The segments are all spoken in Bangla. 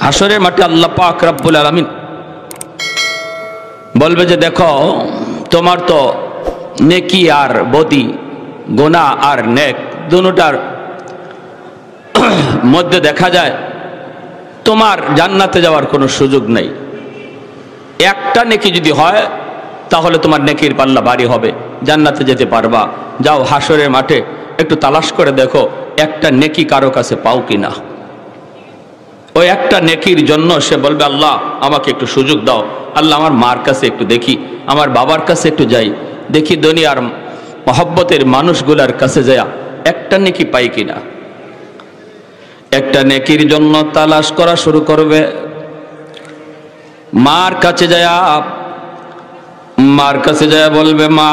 হাসরের মাঠে আল্লাহ পাক রব্বুল আলামিন বলবে যে দেখো তোমার তো নেকি আর বদি, গুনাহ আর নেক দুটোটার মধ্যে দেখা যায় তোমার জান্নাতে যাওয়ার কোনো সুযোগ নেই। একটা নেকি যদি হয় তাহলে তোমার নেকির পাল্লা ভারী হবে, জান্নাতে যেতে পারবা। যাও হাসরের মাঠে একটু তালাশ করে দেখো একটা নেকি কারো কাছে পাও কিনা। ওই একটা নেকির জন্য সে বলবে আল্লাহ আমাকে একটু সুযোগ দাও, আল্লাহ আমার মার কাছে একটু দেখি, আমার বাবার কাছে একটু যাই, দেখি দুনিয়ার মহব্বতের মানুষগুলার কাছে যায় একটা নেকি পাই কিনা। একটা নেকির জন্য তালাশ করা শুরু করবে। মার কাছে যায় বলবে মা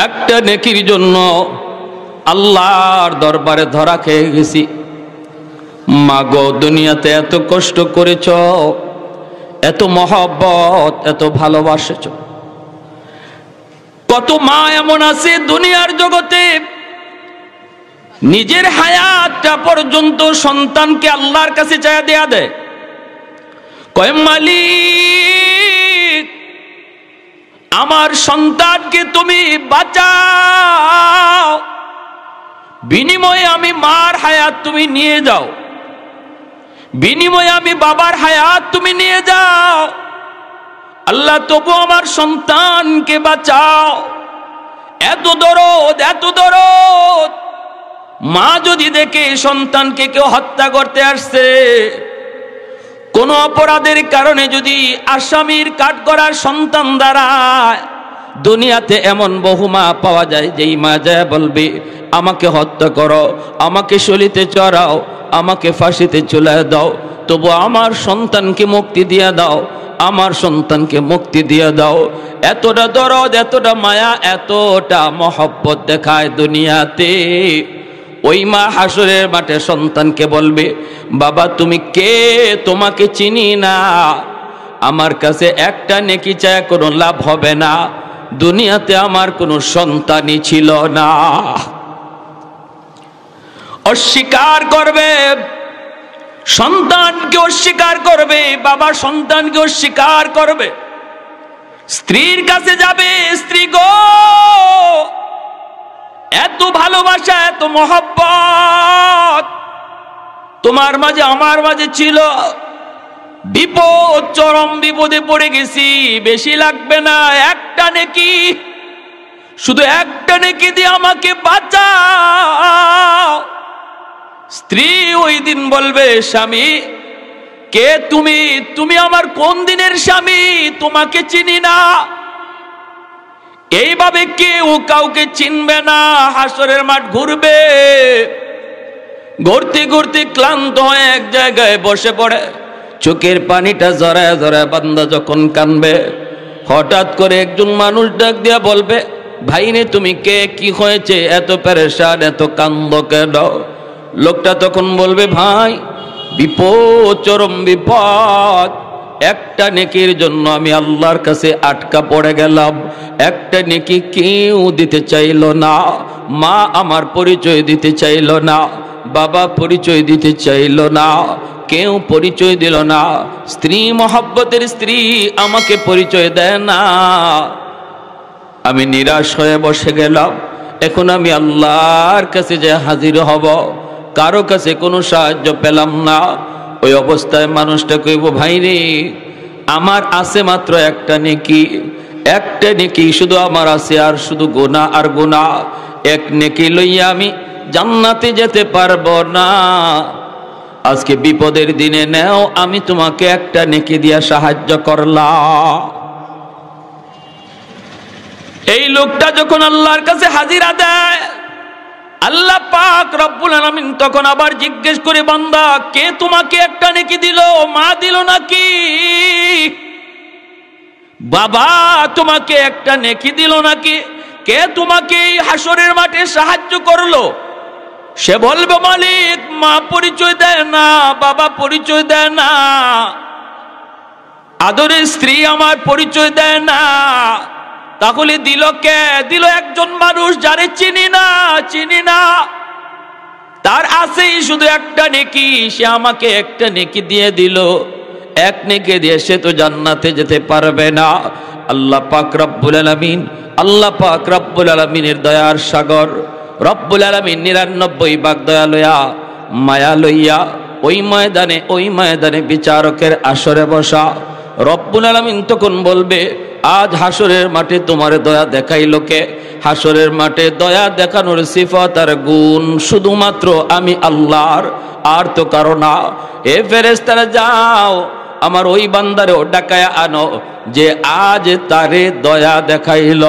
একটা নেকির জন্য আল্লাহর দরবারে ধরা খেয়ে গেছি। মা গো দুনিয়াতে এত কষ্ট করেছ, এত মহব্বত, এত ভালোবাসেছ। কত মা এমন আছে দুনিয়ার জগতে নিজের হায়াতটা পর্যন্ত সন্তানকে আল্লাহর কাছে চায়া দেয়া দেয়, কয় মালিক আমার সন্তানকে তুমি বাঁচাও, বিনিময়ে আমি মার হায়াত তুমি নিয়ে যাও, বিনিময়ে আমি বাবার হায়াত তুমি নিয়ে যাও। আল্লাহ তবু আমার সন্তানকে বাঁচাও। এত দরদ, এত দরদ। মা যদি দেখে সন্তানকে কেউ হত্যা করতে আসছে, কোন অপরাধের কারণে যদি আসামির কাঠগড়ার সন্তান দাঁড়ায়, দুনিয়াতে এমন বহু মা পাওয়া যায় যেই মা যায় বলবে আমাকে হত্যা করো, আমাকে শলিতে চড়াও, আমাকে ফাঁসিতে ঝুলায় দাও, তবু আমার সন্তানকে মুক্তি দিয়ে দাও, আমার সন্তানকে মুক্তি দিয়ে দাও। এতটা দরদ, এতটা মায়া, এতটা মহব্বত দেখায় দুনিয়াতে। ওই মা হাসরের মাঠে সন্তানকে বলবে বাবা তুমি কে, তোমাকে চিনি না, আমার কাছে একটা নেকি চায় কোনো লাভ হবে না, দুনিয়াতে আমার কোনো সন্তানই ছিল না। অস্বীকার করবে, সন্তানকে অস্বীকার করবে, বাবা সন্তানকে অস্বীকার করবে। স্ত্রীর কাছে যাবে, স্ত্রী গো এত ভালোবাসা, এত মহব্বত তোমার মাঝে আমার মাঝে ছিল, বিপদ, চরম বিপদে পড়ে গেছি, বেশি লাগবে না, একটা নেকি, শুধু একটা নেকি দিয়ে আমাকে বাঁচাও। স্ত্রী ওই দিন বলবে স্বামী কে তুমি, তুমি আমার কোন দিনের স্বামী, তোমাকে চিনি না। এইভাবে কেউ কাউকে চিনবে না। হাসরের মাঠ ঘুরবে, ঘুরতে ঘুরতে ক্লান্ত হয়ে এক জায়গায় বসে পড়ে, চোখের পানিটা জড়ায় জড়ায় বান্দা যখন কানবে, হঠাৎ করে একজন মানুষ ডাক দিয়া বলবে ভাইনে তুমি কে, কি হয়েছে, এত পেরেশান, এত কান্দ কেন? লোকটা তখন বলবে ভাই বিপদ, চরম বিপদ, একটা নেকির জন্য আমি আল্লাহর কাছে আটকা পড়ে গেলাম, একটা নেকি কেউ দিতে চাইল না, মা আমার পরিচয় দিতে চাইল না, বাবা পরিচয় দিতে চাইল না, কেউ পরিচয় দিল না, স্ত্রী মহব্বতের স্ত্রী আমাকে পরিচয় দেয় না, আমি নিরাশ হয়ে বসে গেলাম। এখন আমি আল্লাহর কাছে যে হাজির হব, কারো কাছে কোনো সাহায্য পেলাম না। ওই অবস্থায় মানুষটা কইব ভাই রে আমার আছে মাত্র একটা নেকি, একটা নেকি শুধু আমার আছে, আর শুধু গুনাহ আর গুনাহ, এক নেকি লইয়া আমি জান্নাতে যেতে পারবো না। আজকে বিপদের দিনে নেও, আমি তোমাকে একটা নেকি দিয়া সাহায্য করলাম। এই লোকটা যখন আল্লাহর কাছে হাজিরা দেয়, আল্লাহ পাক রব্বুল আলামিন তখন আবার জিজ্ঞেস করে বান্দা কে তোমাকে একটা নেকি দিল, মা দিল নাকি, বাবা তোমাকে একটা নেকি দিল নাকি, কে তোমাকে এই হাসরের মাঠে সাহায্য করলো? সে বলবে মালিক মা পরিচয় দেয় না, বাবা পরিচয় দেয় না, আদরের স্ত্রী আমার পরিচয় দেয় না। তাহলে দিল কে? দিল একজন মানুষ যারে চিনি না, চিনি না। তার আছেই শুধু একটা নেকি, সে আমাকে একটা নেকি দিয়ে দিল, এক নেকি দিয়ে সে তো জান্নাতে যেতে পারবে না। আল্লাহ পাক রব্বুল আলামিন, আল্লাহ পাক রব্বুল আলামিনের দয়ার সাগর রব্বুল আলামিন 99 ভাগ দয়া লইয়া মায়া লইয়া ওই ময়দানে বিচারকের আসরে বসা। রব্বুল আলামিন তখন বলবে, আজ হাসরের মাঠে তোমার দয়া দেখাইলো কে? হাসরের মাঠে দয়া দেখানোর সিফাত আর গুণ শুধুমাত্র আমি আল্লাহর, আর তো কারো না। এ ফেরেশতারা যাও আমার ওই বান্দারেও ডাকায়া আনো যে আজ তারে দয়া দেখাইল।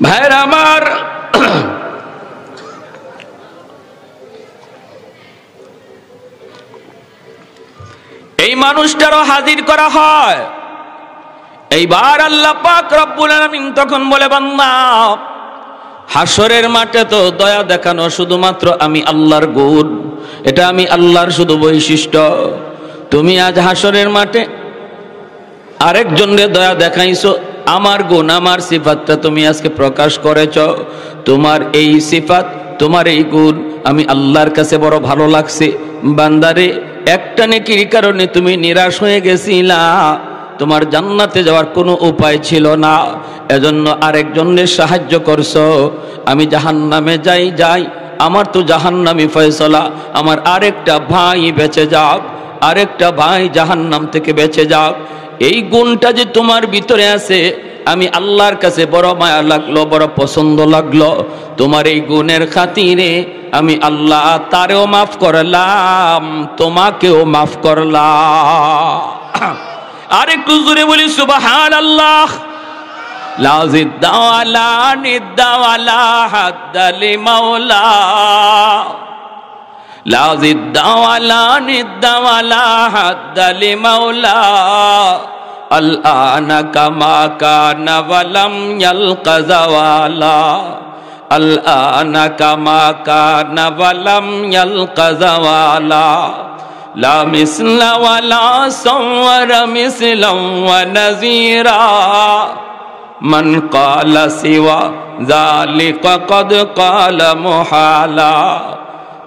ভাইরা আমার, এই মানুষটারও হাজির করা হয়। এইবার আল্লাহ পাক রব্বুল আলামিন তখন বলে, বান্দা হাসরের মাঠে তো দয়া দেখানো শুধুমাত্র আমি আল্লাহর গুণ, এটা আমি আল্লাহর শুধু বৈশিষ্ট্য। তুমি আজ হাসরের মাঠে আরেকজনের দয়া দেখাইছো, আমার গুণ আমার সিফাতটা তুমি আজকে প্রকাশ করেছ। তোমার এই সিফাত, তোমার এই গুণ আমি আল্লাহর কাছে বড় ভালো লাগছে। বান্দারে, একটা নেকির কারণে তুমি নিরাশ হয়ে গেছিলা, তোমার জান্নাতে যাওয়ার কোনো উপায় ছিল না, এজন্য আরেকজনের সাহায্য করছো। আমি জাহান্নামে যাই, আমার তো জাহান্নামি ফয়সালা, আমার আরেকটা ভাই বেঁচে যাক, আরেকটা ভাই জাহান্নাম থেকে বেঁচে যাক। এই গুণটা যে তোমার ভিতরে আছে, আমি আল্লাহর কাছে বড় মায়া লাগলো, বড় পছন্দ লাগলো। তোমার এই গুণের খাতিরে আমি আল্লাহ তারেও মাফ করলাম, তোমাকেও মাফ করলাম। আর একটু জোরে বলি সুবহানাল্লাহ। লা জিদ্দা ওয়ালা নিদ্দা ওয়ালা হাদ্দা লিমাওলা, লা জিদ্দা ওয়ালা নিদ্দা ওয়ালা হাদ্দা লিমাওলা, আল আনা কামা কানা ওয়ালাম ইয়ালকা যাওয়ালা, আল আনা কামা কানা ওয়ালাম ইয়ালকা যাওয়ালা, লা মিসলা ওয়ালা সাওয়ারা মিসলাম ওয়া নাযীরা, মান ক্বালা সিওয়া যালিকা ক্বাদ ক্বালা মুহালা,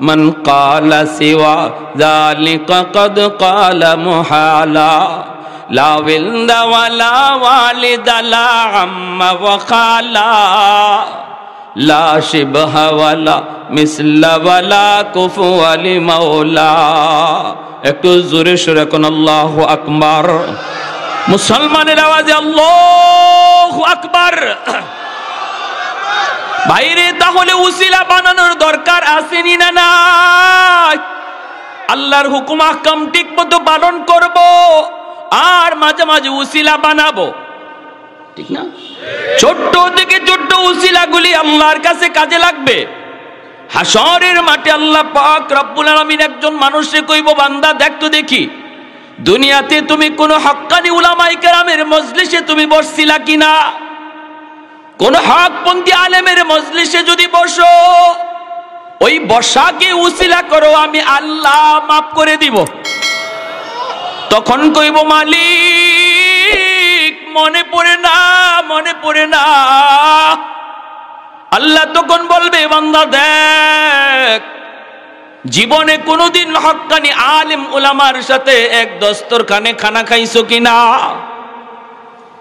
মান ক্বালা সিওয়া যালিকা ক্বাদ ক্বালা মুহালা, লা ওয়ালদা ওয়ালা ওয়ালিদা লা আম্মা ওয়া খালা, লা শিবহা ওয়ালা মিসলা ওয়ালা কুফুয়া লিমাওলা। একটু জোরে সুরে কোন আল্লাহু আকবার। মুসলমানের আওয়াজে আল্লাহু আকবার। বাইরে তাহলে উসিলা বানানোর দরকার আসেনি না? নাই। আল্লাহর হুকুম আহকাম ঠিক মতো পালন করব, আর মাঝে মাঝে উসিলা বানাবো, ঠিক না? ছোট্ট থেকে ছোট্ট উসিলাগুলি আল্লাহর কাছে কাজে লাগবে। হাসরের মাঠে আল্লাহ পাক রব্বুল আলামিন একজন মানুষকে কইব, বান্দা দেখ তো দেখি দুনিয়াতে তুমি কোন হক্কানি উলামায়ে কেরামের মজলিসে তুমি বসছিলা কিনা? কোন হকপন্থী আলেমের মজলিসে যদি বসো, ওই বসাকে উসিলা করো, আমি আল্লাহ মাফ করে দিব। তখন কইব, মালিক মনে পড়ে না, মনে পড়ে না। আল্লাহ তখন বলবে, বান্দা দেখ জীবনে কোনোদিন হক্কানি আলেম উলামার সাথে এক দস্তরখানে খানা খাইছো কিনা?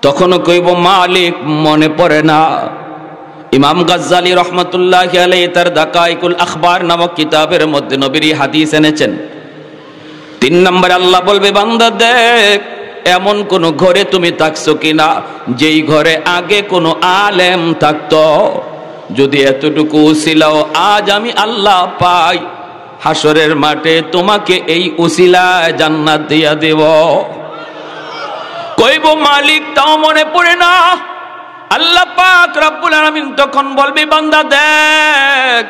তখনও কইব, মালিক মনে পড়ে না। ইমাম গাজ্জালী রহমতুল্লাহি আলাইহি তার দাকাইকুল আখবার নামক কিতাবের মধ্যে নবীর হাদিস এনেছেন। 3 নম্বরে আল্লাহ বলবে, বান্দা দেখ এমন কোন ঘরে তুমি থাকছো কিনা যেই ঘরে আগে কোনো আলেম থাকতো। যদি এতটুকু উসিলাও আজ আমি আল্লাহ পাই, হাসরের মাঠে তোমাকে এই উসিলায় জান্নাত দিয়া দেব। কইব, মালিক তাও মনে পড়ে না। আল্লাহ পাক রব্বুল আলামিন তখন বলবে, বান্দা দেখ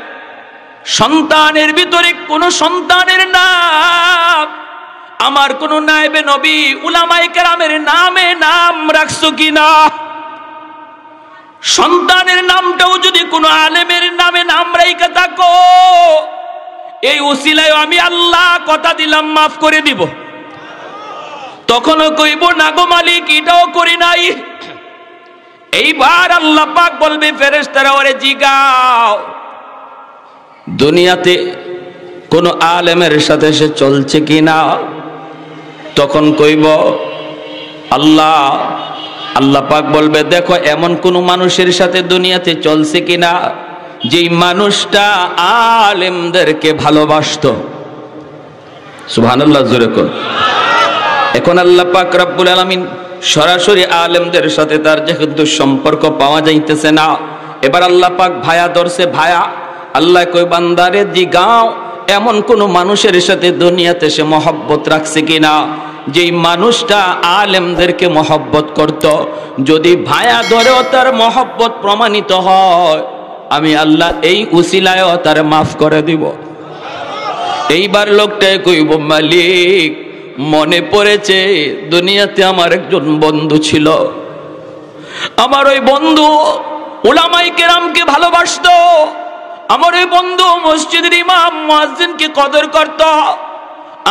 সন্তানের ভিতরে কোন সন্তানের নাম আমার কোন নায়েবে নবী উলামায়ে কেরামের নামে নাম রাখছো কিনা? সন্তানের নামটাও যদি কোন আলেমের নামে নাম রাইখা থাকো, এই উসিলায় আমি আল্লাহ কথা দিলাম মাফ করে দিব। তখনও কইব, না গো মালিক এটাও করি নাই। এইবার আল্লাহ পাক বলবে ফেরেশতারা ওরে জিগাও দুনিয়াতে কোন আলেমের সাথে সে চলছে কিনা। তখন কইব আল্লাহ পাক বলবে দেখো এমন কোন মানুষের সাথে দুনিয়াতে চলছে কিনা যেই মানুষটা আলেমদেরকে ভালোবাসতো। সুবহানাল্লাহ, জোরে কোন। এখন আল্লাহ পাক রব্বুল আলামিন সরাসরি আলেমদের সাথে তার যেহেতু সম্পর্ক পাওয়া যাইতেছে না, এবার আল্লাহ পাক ভায়া ধরছে। ভায়া আল্লাহ কই বান্দারে জিগাও এমন কোন মানুষের সাথে দুনিয়াতে সে মহব্বত রাখছে কিনা যেই মানুষটা আলেমদেরকে মহব্বত করত। যদি ভায়া ধরেও তার মহব্বত প্রমাণিত হয় আমি আল্লাহ এই উসিলায়ও তার মাফ করে দিব। এইবার লোকটাই কইব মালিক মনে পড়েছে দুনিয়াতে আমার একজন বন্ধু ছিল, আমার ওই বন্ধু উলামায়ে কেরামকে ভালোবাসতো, আমার ওই বন্ধু মসজিদের ইমাম মুয়াজ্জিনকে কদর করত,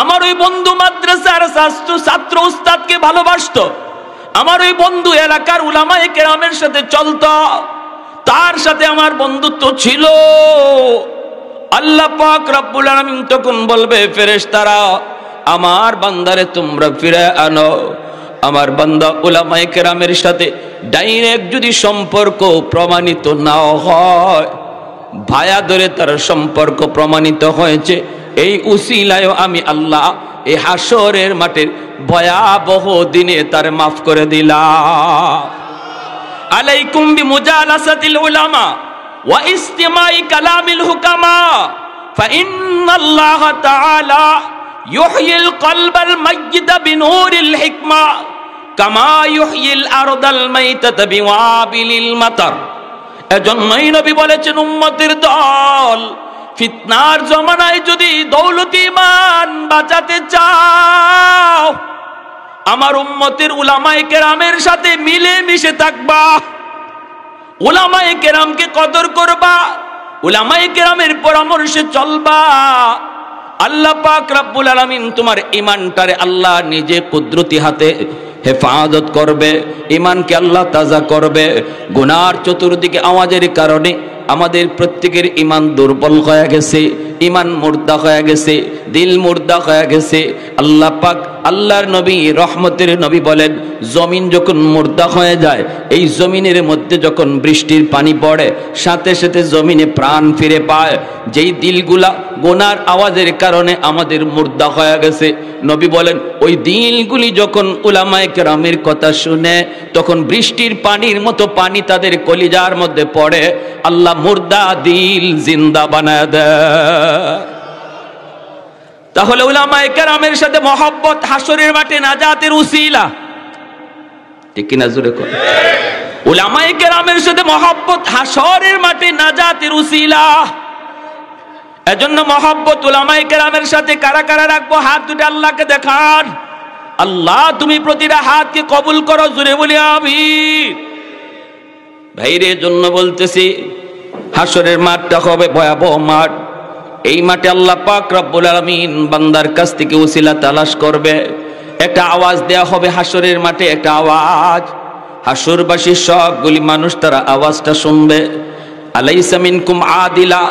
আমার ওই বন্ধু মাদ্রাসার ছাত্র উস্তাদকে ভালোবাসতো, আমার ওই বন্ধু এলাকার উলামায়ে কেরামের সাথে চলতো, তার সাথে আমার বন্ধুত্ব ছিল। আল্লাহ পাক রব্বুল আলামিন তখন বলবে ফেরেশতারা আমার বান্দারে তোমরা ফিরে আনো। আমার বান্দা উলামায়ে কেরামের সাথে ডাইরেক্ট যদি সম্পর্ক প্রমাণিত না হয়, ভায়া ধরে তার সম্পর্ক প্রমাণিত হয়েছে, এই উসিলায় আমি আল্লাহ এই হাসরের মাঠের ভয়াবহ দিনে তার মাফ করে দিলাম। আলাইকুম বিমুজালাসাতিল উলামা ওয়া ইস্তিমাই কালামিল হুকামা ফাইন্নাল্লাহা তাআলা ইউহয়িল কলবাল মাইয়িতা বিনূরিল হিকমা কামা ইউহয়িল আরদাল মাইতাতা বিওয়াবিলিল মাতার। এজন্যই নবী বলেছেন উম্মতের দল ফিতনার জমানায় যদি দৌলতি ঈমান বাঁচাতে চাও আমার উম্মতের উলামায়ে কেরামের সাথে মিলে মিশে থাকবা, উলামায়ে কেরামকে কদর করবা, উলামায়ে কেরামের পরামর্শে চলবা। আল্লাহ পাক রব্বুল আলামিন তোমার ঈমানটারে আল্লাহ নিজে কুদরতি হাতে হেফাজত করবে, ঈমানকে আল্লাহ তাজা করবে। গুনার চতুর্দিকে আওয়াজের কারণে আমাদের প্রত্যেকের ঈমান দুর্বল হয়ে গেছে, ঈমান মুর্দা হয়ে গেছে, দিল মুর্দা হয়ে গেছে। আল্লাহ পাক আল্লাহর নবী রহমতের নবী বলেন জমিন যখন মুর্দা হয়ে যায়, এই জমিনের মধ্যে যখন বৃষ্টির পানি পড়ে সাথে সাথে জমিনে প্রাণ ফিরে পায়। যেই দিলগুলা গুনার আওয়াজের কারণে আমাদের মুর্দা হয়ে গেছে, নবী বলেন ওই দিলগুলি যখন উলামায়ে কেরামের কথা শুনে তখন বৃষ্টির পানির মতো পানি তাদের কলিজার মধ্যে পড়ে, আল্লাহ মুর্দা দিল জিন্দা বানায় দেয়। তাহলে উলামায়ে কেরামের সাথে মহব্বত হাসরের মাঠে নাজাতের উসিলা, ঠিক কিনা জোরে কর। উলামায়ে কেরামের সাথে মহব্বত হাসরের মাঠে নাজাতের উসিলা। এজন্য মহব্বত উলামায়ে কেরামের সাথে কারা কারা রাখবো হাত দুটো আল্লাহকে দেখান। আল্লাহ তুমি প্রতিটা হাতকে কবুল করো, জোরে বলি আমিন। ভাইরে জন্য বলতেছি হাসরের মাঠটা হবে ভয়াবহ মাঠ। এই মাঠে আল্লাহ পাক রব্বুল আলামিন বান্দার কাছ থেকে উসিলা তালাশ করবে। একটা আওয়াজ দেয়া হবে হাসরের মাঠে, একটা আওয়াজ। হাসরবাসী সবগুলি মানুষ তারা আওয়াজটা শুনবে, আলাইসা মিনকুম আদিলা,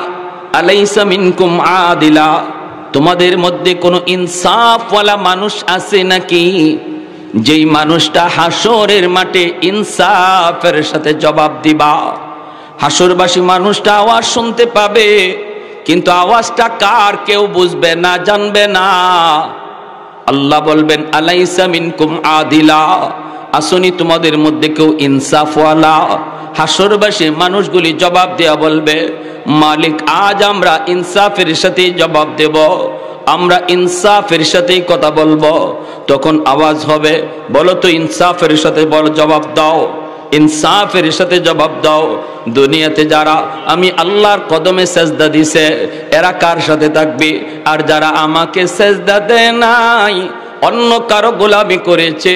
আলাইসা মিনকুম আদিলা, তোমাদের মধ্যে কোনো ইনসাফওয়ালা মানুষ আছে নাকি? যেই মানুষটা হাসরের মাঠে ইনসাফের সাথে জবাব দিবা। হাসরবাসী মানুষটা আওয়াজ শুনতে পাবে, কিন্তু আওয়াজটা কার কেউ বুঝবে না, জানবে না। আল্লাহ বলবেন আলাইসা মিনকুম আদিলা, আসনি তোমাদের মধ্যে কেউ ইনসাফওয়ালা? হাসরবাসী মানুষগুলি জবাব দেয়া বলবে মালিক আজ আমরা ইনসাফের সাথে জবাব দেব, আমরা ইনসাফের সাথেই কথা বলবো। তখন আওয়াজ হবে বলো তো ইনসাফের সাথে বল, জবাব দাও, ইনসাফের সাথে জবাব দাও। দুনিয়াতে যারা আমি আল্লাহর কদমে সেজদা দিছে এরা কার সাথে থাকবে? আর যারা আমাকে সেজদা দেয় নাই, অন্য কারো গোলামি করেছে,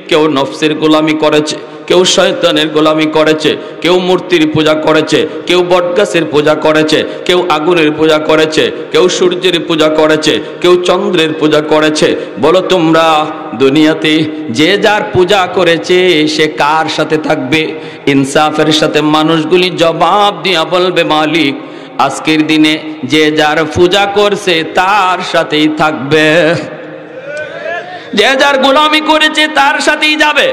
কেউ নফসের গোলামি করেছে, কেউ শয়তানের গোলামি করেছে, কেউ মূর্তির পূজা করেছে, কেউ বটগাছের পূজা করেছে, কেউ আগুনের পূজা করেছে, কেউ সূর্যের পূজা করেছে, কেউ চন্দ্রের পূজা করেছে। বলো তোমরা দুনিয়াতে যে যার পূজা করেছে সে কার সাথে থাকবে? ইনসাফের সাথে মানুষগুলি জবাব দিয়া বলবে, মালিক আজকের দিনে যে যার পূজা করছে তার সাথেই থাকবে, যে যার গোলামি করেছে তার সাথেই যাবে।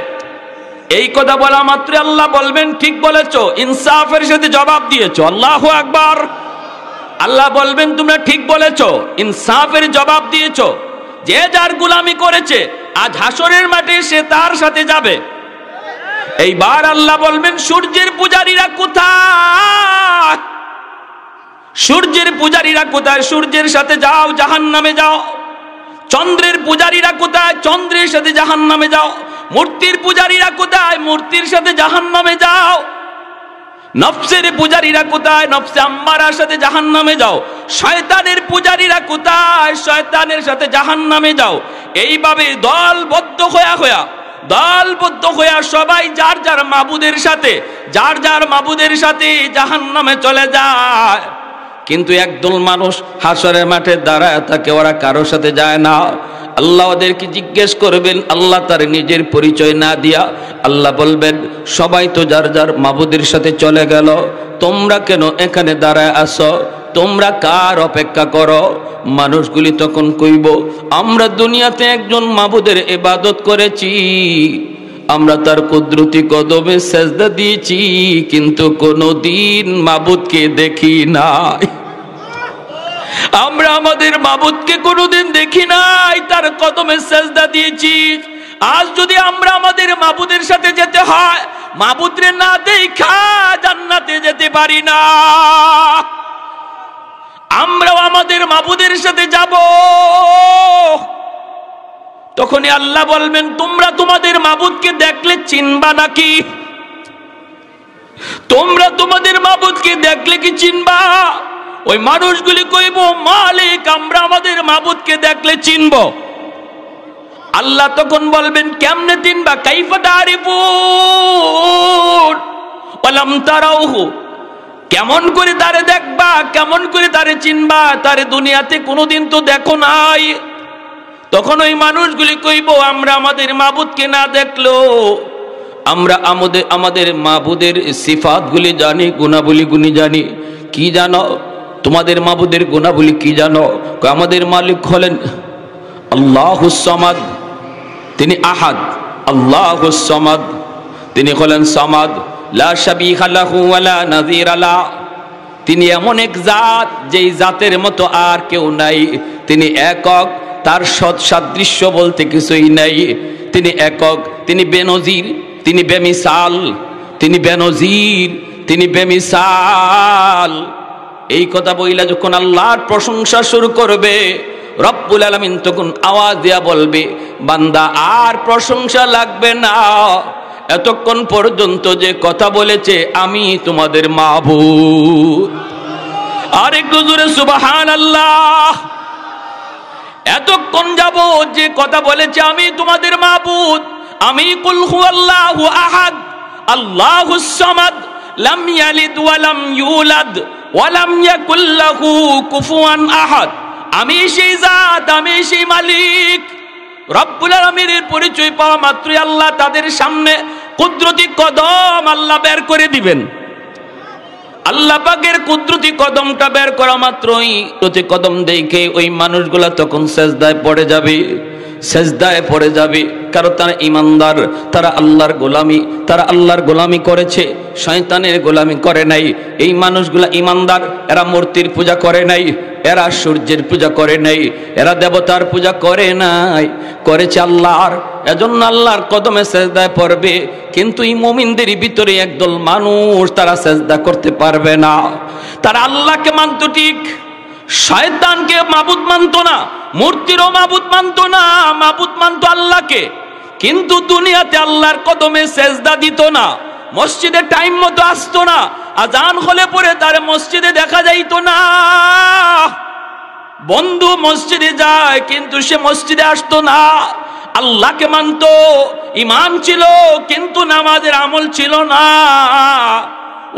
এই কথা বলা মাত্র আল্লাহ বলবেন, ঠিক বলেছো, ইনসাফের সাথে জবাব দিয়েছো। আল্লাহু আকবার। আল্লাহ বলবেন, তোমরা ঠিক বলেছো, ইনসাফের জবাব দিয়েছো। যে যার গোলামি করেছে আজ হাসরের মাঠে সে তার সাথে যাবে। এইবার আল্লাহ বলবেন, সূর্যের পূজারীরা কোথায়? সূর্যের পূজারীরা কোথায়? সূর্যের সাথে যাও, জাহান্নামে যাও। চন্দ্রের পূজারীরা কোথায়? চন্দ্রের সাথে জাহান্নামে যাও। মূর্তির পূজারীরা কোথায়? মূর্তির সাথে জাহান্নামে যাও। নফসের পূজারীরা কোথায়? নফসে আম্মারার সাথে জাহান্নামে যাও। শয়তানের পূজারীরা কোথায়? শয়তানের সাথে জাহান্নামে যাও। এইভাবে দলবদ্ধ হয়ে সবাই যার যার মাবুদের সাথে জাহান্নামে চলে যায়। কিন্তু একদল মানুষ হাসরের মাঠে দাঁড়ায় থাকে, ওরা কারোর সাথে যায় না। আল্লাহ ওদেরকে জিজ্ঞেস করবেন, আল্লাহ তার নিজের পরিচয় না দিয়া আল্লাহ বলবেন, সবাই তো যার যার মাবুদের সাথে চলে গেল, তোমরা কেন এখানে দাঁড়ায় আসো? তোমরা কার অপেক্ষা করো? মানুষগুলি তখন কইব, আমরা দুনিয়াতে একজন মাবুদের ইবাদত করেছি, আমরা তার কুদরতি কদমে সেজদা দিয়েছি, কিন্তু কোনোদিন মাবুদকে দেখি নাই। আমরা আমাদের মাবুদকে কোনোদিন দেখি নাই, তার কদমে সেজদা দিয়েছি। আজ যদি আমরা আমাদের মাবুদের সাথে যেতে হয়, মাবুদরে না দেখা জান্নাতে যেতে পারি না। আমরাও আমাদের মাবুদের সাথে যাব। তখনই আল্লাহ বলবেন, তোমরা তোমাদের মাবুদকে দেখলে চিনবা নাকি? তোমরা তোমাদের মাবুদকে দেখলে কি চিনবা? ওই মানুষগুলি কইব, মালিক আমরা আমাদের মাবুদকে দেখলে চিনব। আল্লাহ তখন বলবেন, কেমনে চিনবা? কাইফা তারিফুন ওয়ালাম তারাউহু, কেমন করে তারে দেখবা, কেমন করে তারে চিনবা? তারে দুনিয়াতে কোনোদিন তো দেখো নাই। তখন ওই মানুষগুলি কইব, আমরা আমাদের মাবুদকে না দেখলো আমরা আমাদের মাবুদের সিফাতগুলি জানি, গুণাবলীগুলি জানি। কি জানো? তোমাদের মাবুদের গুণাবলী কি জানো? আমাদের মালিক হলেন আল্লাহুস সামাদ, তিনি আহাদ। আল্লাহুস সামাদ, তিনি হলেন সামাদ, লা শাবিহা লাহু ওয়ালা নাযীরা লা। তিনি এমন এক জাত, যেই জাতের মতো আর কেউ নাই। তিনি একক, তার সদৃশ্য বলতে কিছুই নাই। তিনি একক, তিনি বেনজির, তিনি বেমিসাল, তিনি বেনজির, তিনি বেমিসাল। এই কথা বইলা যখন আল্লাহর প্রশংসা শুরু করবে, রব্বুল আলামিন তখন আওয়াজ দিয়া বলবে, বান্দা আর প্রশংসা লাগবে না, এতক্ষণ পর্যন্ত যে কথা বলেছে আমি তোমাদের মাবুদ। আর একটু জোরে সুবহানাল্লাহ। এতক্ষণ যাব যে কথা বলেছে আমি তোমাদের মাবুদ, আমি কুল হুয়াল্লাহু আহাদ আল্লাহুস সামাদ লাম ইয়ালিদ ওয়া লাম ইউলাদ ওয়া লাম ইয়াকুল লাহু কুফুয়ান আহাদ। আমি সেই জাত, আমি সেই মালিক। রব্বুল আলামিনের পরিচয় পাওয়া মাত্রই আল্লাহ তাদের সামনে কুদরতি কদম আল্লাহ বের করে দিবেন। আল্লাহ পাকের কুদরতি কদমটা বের করা মাত্রই কুদরতি কদম দেখে ওই মানুষগুলা তখন সেজদায় পড়ে যাবে, সেজদায় পড়ে যাবে। কারণ তারা ইমানদার, তারা আল্লাহর গোলামি করেছে, শয়তানের গোলামি করে নাই। এই মানুষগুলা ইমানদার, এরা মূর্তির পূজা করে নাই, এরা সূর্যের পূজা করে নাই, এরা দেবতার পূজা করে নাই, করেছে আল্লাহর। এজন্য আল্লাহর কদমে সেজদায় পড়বে। কিন্তু এই মুমিনদের ভিতরে একদল মানুষ, তারা সেজদা করতে পারবে না। তারা আল্লাহকে মানত ঠিক, শয়তানকে মাবুদ মানত না, মূর্তিরও মাবুদ মানত না, মাবুদ মানত আল্লাহকে। কিন্তু দুনিয়াতে আল্লাহর কদমে সেজদা দিত না, মসজিদে টাইম মতো আসতো না, আজান হলে পরে তার মসজিদে দেখা যাইতো না। বন্ধু মসজিদে যায় কিন্তু সে মসজিদে আসতো না। আল্লাহকে মানতো, ঈমান ছিল, কিন্তু নামাজের আমল ছিল না।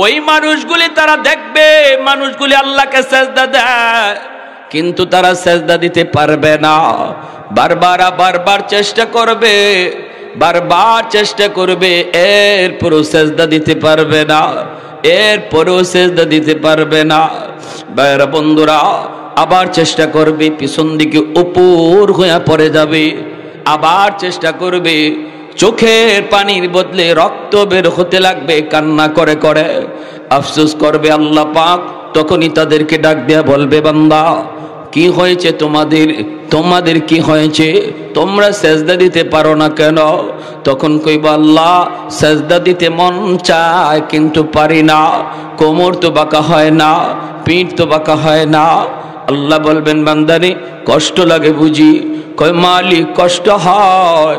ওই মানুষগুলি তারা দেখবে, মানুষগুলি আল্লাহকে সেজদা দেয়, কিন্তু তারা সেজদা দিতে পারবে না। বারবার চেষ্টা করবে, বারবার চেষ্টা করবে, এরপরও সেজদা দিতে পারবে না, এরপরও সেজদা দিতে পারবে না। ভাইরা বন্ধুরা, আবার চেষ্টা করবে, পিছন দিকে উপর হয়ে পড়ে যাবে, আবার চেষ্টা করবে, চোখের পানির বদলে রক্ত বের হতে লাগবে, কান্না করে করে আফসোস করবে আল্লাহ পাক। তখনই তাদেরকে ডাক দেয়া বলবে, বান্দা কি হয়েছে তোমাদের, তোমাদের কি হয়েছে, তোমরা সেজদা দিতে পারো না কেন? তখন কইবা, আল্লাহ সেজদা দিতে মন চায় কিন্তু পারি না, কোমর তো বাঁকা হয় না, পিঠ তো বাঁকা হয় না। আল্লাহ বলবেন, বান্দারে কষ্ট লাগে বুঝি? কয় মালিক কষ্ট হয়,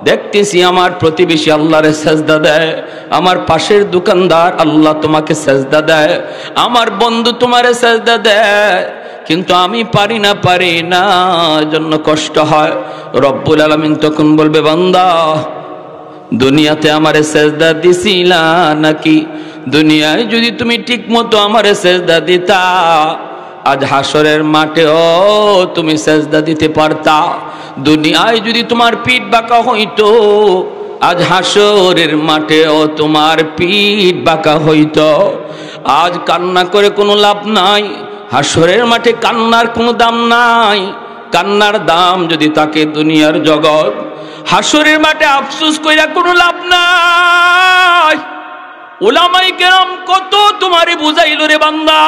দেখতেছি আমার প্রতিবেশী আল্লাহরে সেজদা দেয়, আমার পাশের দোকানদার আল্লাহ তোমাকে সেজদা দেয়, আমার বন্ধু তোমারে সেজদা দেয়, কিন্তু আমি পারি না, জন্য কষ্ট হয়। রব্বুল আলামিন তখন বলবে, বান্দা দুনিয়াতে আমারে সেজদা দিছিলা নাকি? দুনিয়ায় যদি তুমি ঠিক মতো আমারে সেজদা দিতা, আজ হাসরের মাঠেও তুমি সেজদা দিতে পারতা। দুনিয়ায় যদি তোমার পিঠ বাঁকা হইতো, আজ হাসরের মাঠেও তোমার পিঠ বাঁকা হইতো। আজ কান্না করে কোনো লাভ নাই, হাসরের মাঠে কান্নার কোনো দাম নাই। কান্নার দাম যদি তাকে দুনিয়ার জগৎ, হাসরের মাঠে আফসোস কইরা কোনো লাভ নাই। উলামায়ে কেরাম কত তোমারে বুঝাইলো রে বান্দা,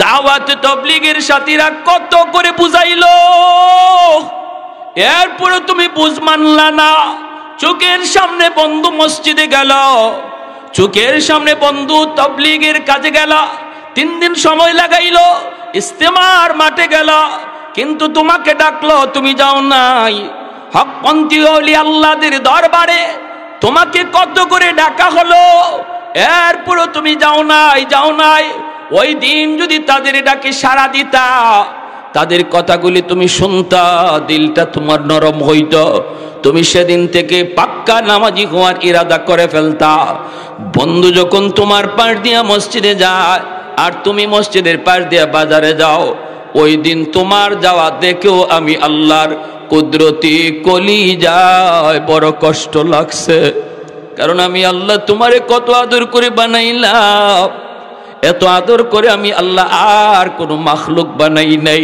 দাওয়াত তাবলীগের সাথীরা কত করে বুঝাইলো, এরপরে তুমি বুঝ মানলা না। চোখের সামনে বন্ধু মসজিদে গেল, চোখের সামনে বন্ধু তাবলীগের কাজে গেল, 3 দিন সময় লাগাইলো, ইস্তেমার মাঠে গেল, কিন্তু তোমাকে ডাকলো তুমি যাও নাই। হকপন্থী ওলি আল্লাহদের দরবারে তোমাকে কত করে ডাকা হলো, এরপরও তুমি যাও নাই। ওই দিন যদি তাদের ডাকে সাড়া দিতা, তাদের কথাগুলি তুমি শুনতা, দিলটা তোমার নরম হইত, তুমি সেদিন থেকে পাক্কা নামাজি হওয়ার ইরাদা করে ফেলতা। বন্ধু যখন তোমার পাশ দিয়া মসজিদে যায় আর তুমি মসজিদের পাশ দিয়া বাজারে যাও, ওই দিন তোমার যাওয়া দেখেও আমি আল্লাহর কুদরতি কলিজায় বড় কষ্ট লাগছে। কারণ আমি আল্লাহ তোমারে কত আদর করে বানাইলাম, এত আদর করে আমি আল্লাহ আর কোনো মাখলুক বানাই নাই।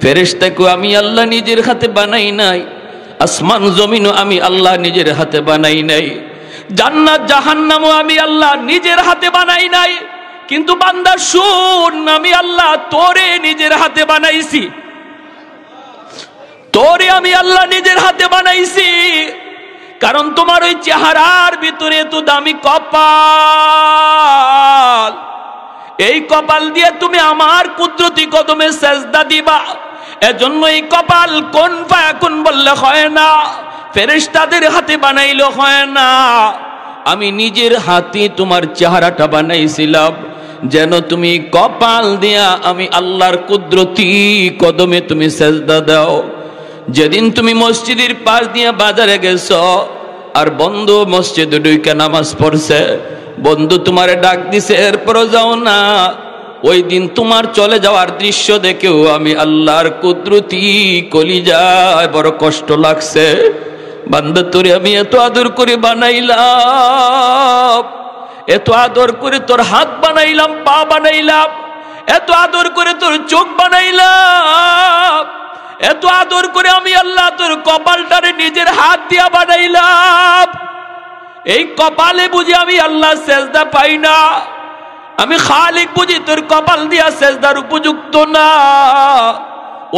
ফেরেশতাকেও আমি আল্লাহ নিজের হাতে বানাই নাই, আসমান জমিনও আমি আল্লাহ নিজের হাতে বানাই নাই, জান্নাত জাহান্নামও আমি আল্লাহ নিজের হাতে বানাই নাই। কিন্তু বান্দা শুন, আমি আল্লাহ তোরে নিজের হাতে বানাইছি, তোরে আমি আল্লাহ নিজের হাতে বানাইছি। কারণ তোমার ওই চেহারার ভিতরে এত দামি কপাল, এই কপাল দিয়ে তুমি আমার কুদরতি কদমে সেজদা দিবা। এজন্য এই কপাল কোন ফায়াকুন বললে হয় না, ফেরেশতাদের হাতে বানাইলে হয় না। আমি নিজের হাতে তোমার চেহারাটা বানাইছিলাম যেন তুমি কপাল দিয়া আমি আল্লাহর কুদরতি কদমে তুমি সেজদা দাও। যেদিন তুমি মসজিদের পাশ দিয়ে বাজারে গেছো আর বন্ধু মসজিদে ঢুকে নামাজ পড়ছে, বন্ধু তোমারে ডাক দিছে, এরপরও যাও না, ওই দিন তোমার চলে যাওয়ার দৃশ্য দেখেও আমি আল্লাহর কুদরতি কলিজায় বড় কষ্ট লাগছে। বান্দা তোরে আমি এত আদর করে বানাইলাম, এত আদর করে তোর হাত বানাইলাম, পা বানাইলাম, এত আদর করে তোর চোখ বানাইলাম, এত আদর করে আমি আল্লাহ তোর কপালটারে নিজের হাত দিয়া বানাইলাম। এই কপালে বুঝি আমি আল্লাহ সেজদা পাই না, আমি খালিক বুঝি তোর কপাল দিয়া সেজদার উপযুক্ত না।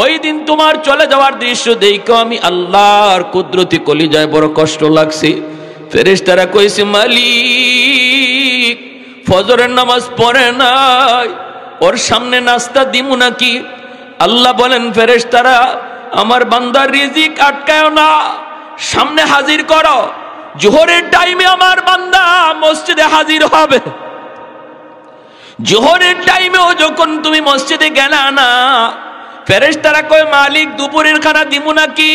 ওই দিন তোমার চলে যাওয়ার দৃশ্য দেখো আমি আল্লাহর কুদরতি কলিজায় বড় কষ্ট লাগছে। ফেরেশতারা কইছে, মালিক ফজরের নামাজ পড়ে নাই, ওর সামনে নাস্তা দিমু নাকি? আল্লাহ বলেন, ফেরেশতারা আমার বান্দার রিজিক আটকায় না, সামনে হাজির করো। জোহরের টাইমে আমার বান্দা মসজিদে হাজির হবে, জোহরের টাইমেও যখন তুমি মসজিদে গেলা না, ফেরেশতারা কয় মালিক দুপুরের খানা দিমু নাকি?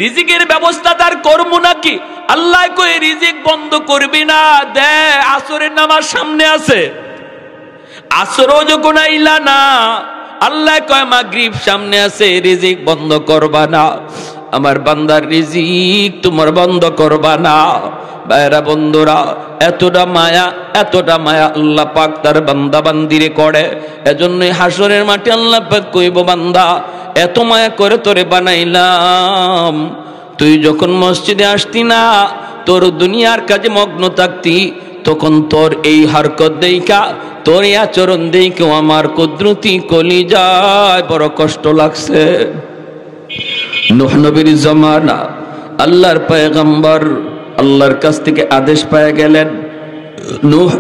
রিজিকের ব্যবস্থা তার করবো নাকি? আল্লাহ কই রিজিক বন্ধ করবি না, দে আসরের নামাজ সামনে আছে, আসরও যখন আইলা না, আল্লাহ কয় মাগরিব সামনে আছে, রিজিক বন্ধ করবা না। আমার বান্দার রিজিক তোমার বন্ধ করবা না। ভাইরা বন্ধুরা, এতটা মায়া আল্লাহ পাক তার বান্দা বান্দিরে করে। এজন্যই হাসরের মাঠে আল্লাহ পাক কইব, বান্দা এত মায়া করে তোরে বানাইলাম, তুই যখন মসজিদে আসতি না, তোর দুনিয়ার কাজে মগ্ন থাকতি, তখন তোর এই হরকত দেইখা, তোর এই আচরণ দেইখা আমার কুদরতি কলিজায় বড় কষ্ট লাগছে। নূহ নবীর জামানা, আল্লাহর পয়গম্বর আল্লাহর কাছ থেকে আদেশ পেয়ে গেলেন, নূহ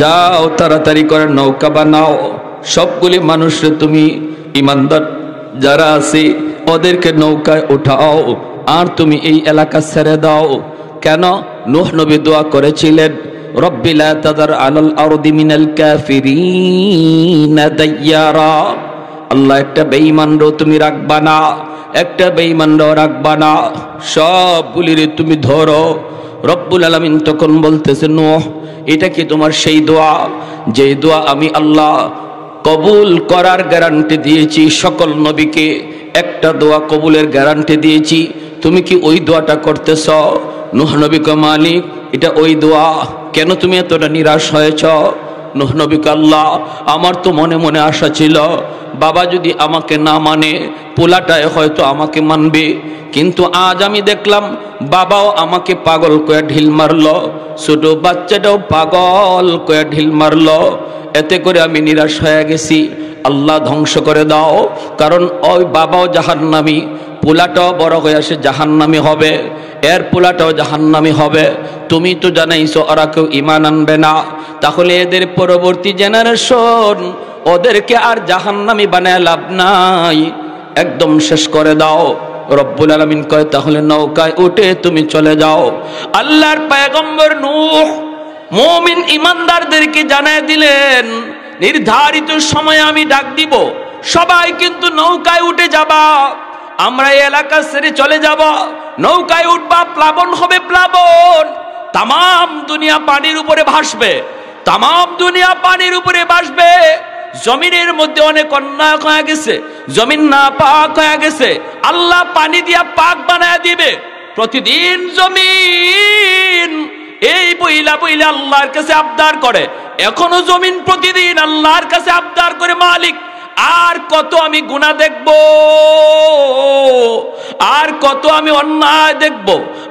যাও তাড়াতাড়ি করে নৌকা বানাও, সবগুলি মানুষরে তুমি ইমানদার যারা আছে ওদেরকে নৌকায় উঠাও, আর তুমি এই এলাকা ছেড়ে দাও। কেন? নূহ নবী দোয়া করেছিলেন, রব্বি লা তাযার আলাল আরদি মিনাল কাফিরিনা দাইয়ারা, আল্লাহ একটা বেঈমানও তুমি রাখবা না, একটা বেঈমানও রাখবা না, সবগুলিরে তুমি ধরো। রব্বুল আলামিন তখন বলতেছে, নূহ এটা কি তোমার সেই দোয়া যে দোয়া আমি আল্লাহ কবুল করার গ্যারান্টি দিয়েছি? সকল নবীকে একটা দোয়া কবুলের গ্যারান্টি দিয়েছি, তুমি কি ওই দোয়াটা করতেছ? নূহ নবী কয়, মালিক এটা ওই দোয়া, কেন তুমি এতটা নিরাশ হয়েছ? নূহ নবী কয়, আল্লাহ আমার তো মনে মনে আশা ছিল বাবা যদি আমাকে না মানে পোলাটায় হয়তো আমাকে মানবে, কিন্তু আজ আমি দেখলাম বাবাও আমাকে পাগল করে ঢিল মারলো, ছোট বাচ্চাটাও পাগল করে ঢিল মারলো, এতে করে আমি নিরাশ হয়ে গেছি। আল্লাহ ধ্বংস করে দাও, কারণ ওই বাবাও জাহান্নামী, পোলাটাও বড় হয়ে আসে জাহান্নামী হবে, এর পোলাটাও জাহান্নামী হবে। তুমি তো জানাইছো ওরা কেউ ঈমান আনবে না, তাহলে এদের পরবর্তী জেনারেশন ওদেরকে আর জাহান্নামী বানায় লাভ নাই, একদম শেষ করে দাও। রব্বুল আলামিন কয়, তাহলে নৌকায় উঠে তুমি চলে যাও। আল্লাহর পয়গম্বর নূহ মুমিন ইমানদারদেরকে জানায় দিলেন, নির্ধারিত সময়ে আমি ডাক দিব, সবাই কিন্তু নৌকায় উঠে যাবা, আমরা এই এলাকা ছেড়ে চলে যাব, নৌকায় উঠবা, প্লাবন হবে, প্লাবন, তামাম দুনিয়া পানির উপরে ভাসবে, তামাম দুনিয়া পানির উপরে ভাসবে। জমিনের মধ্যে অনেক অন্যায় হয়ে গেছে, জমিন না পাক হয়ে গেছে, আল্লাহ পানি দিয়া পাক বানায় দিবে। প্রতিদিন জমিন এই বইলা বইলা আল্লাহর কাছে আবদার করে, এখনো জমিন প্রতিদিন আল্লাহর কাছে আবদার করে, মালিক আর কত আমি গুনাহ দেখব, আর কত আমি অন্যায় দেখব,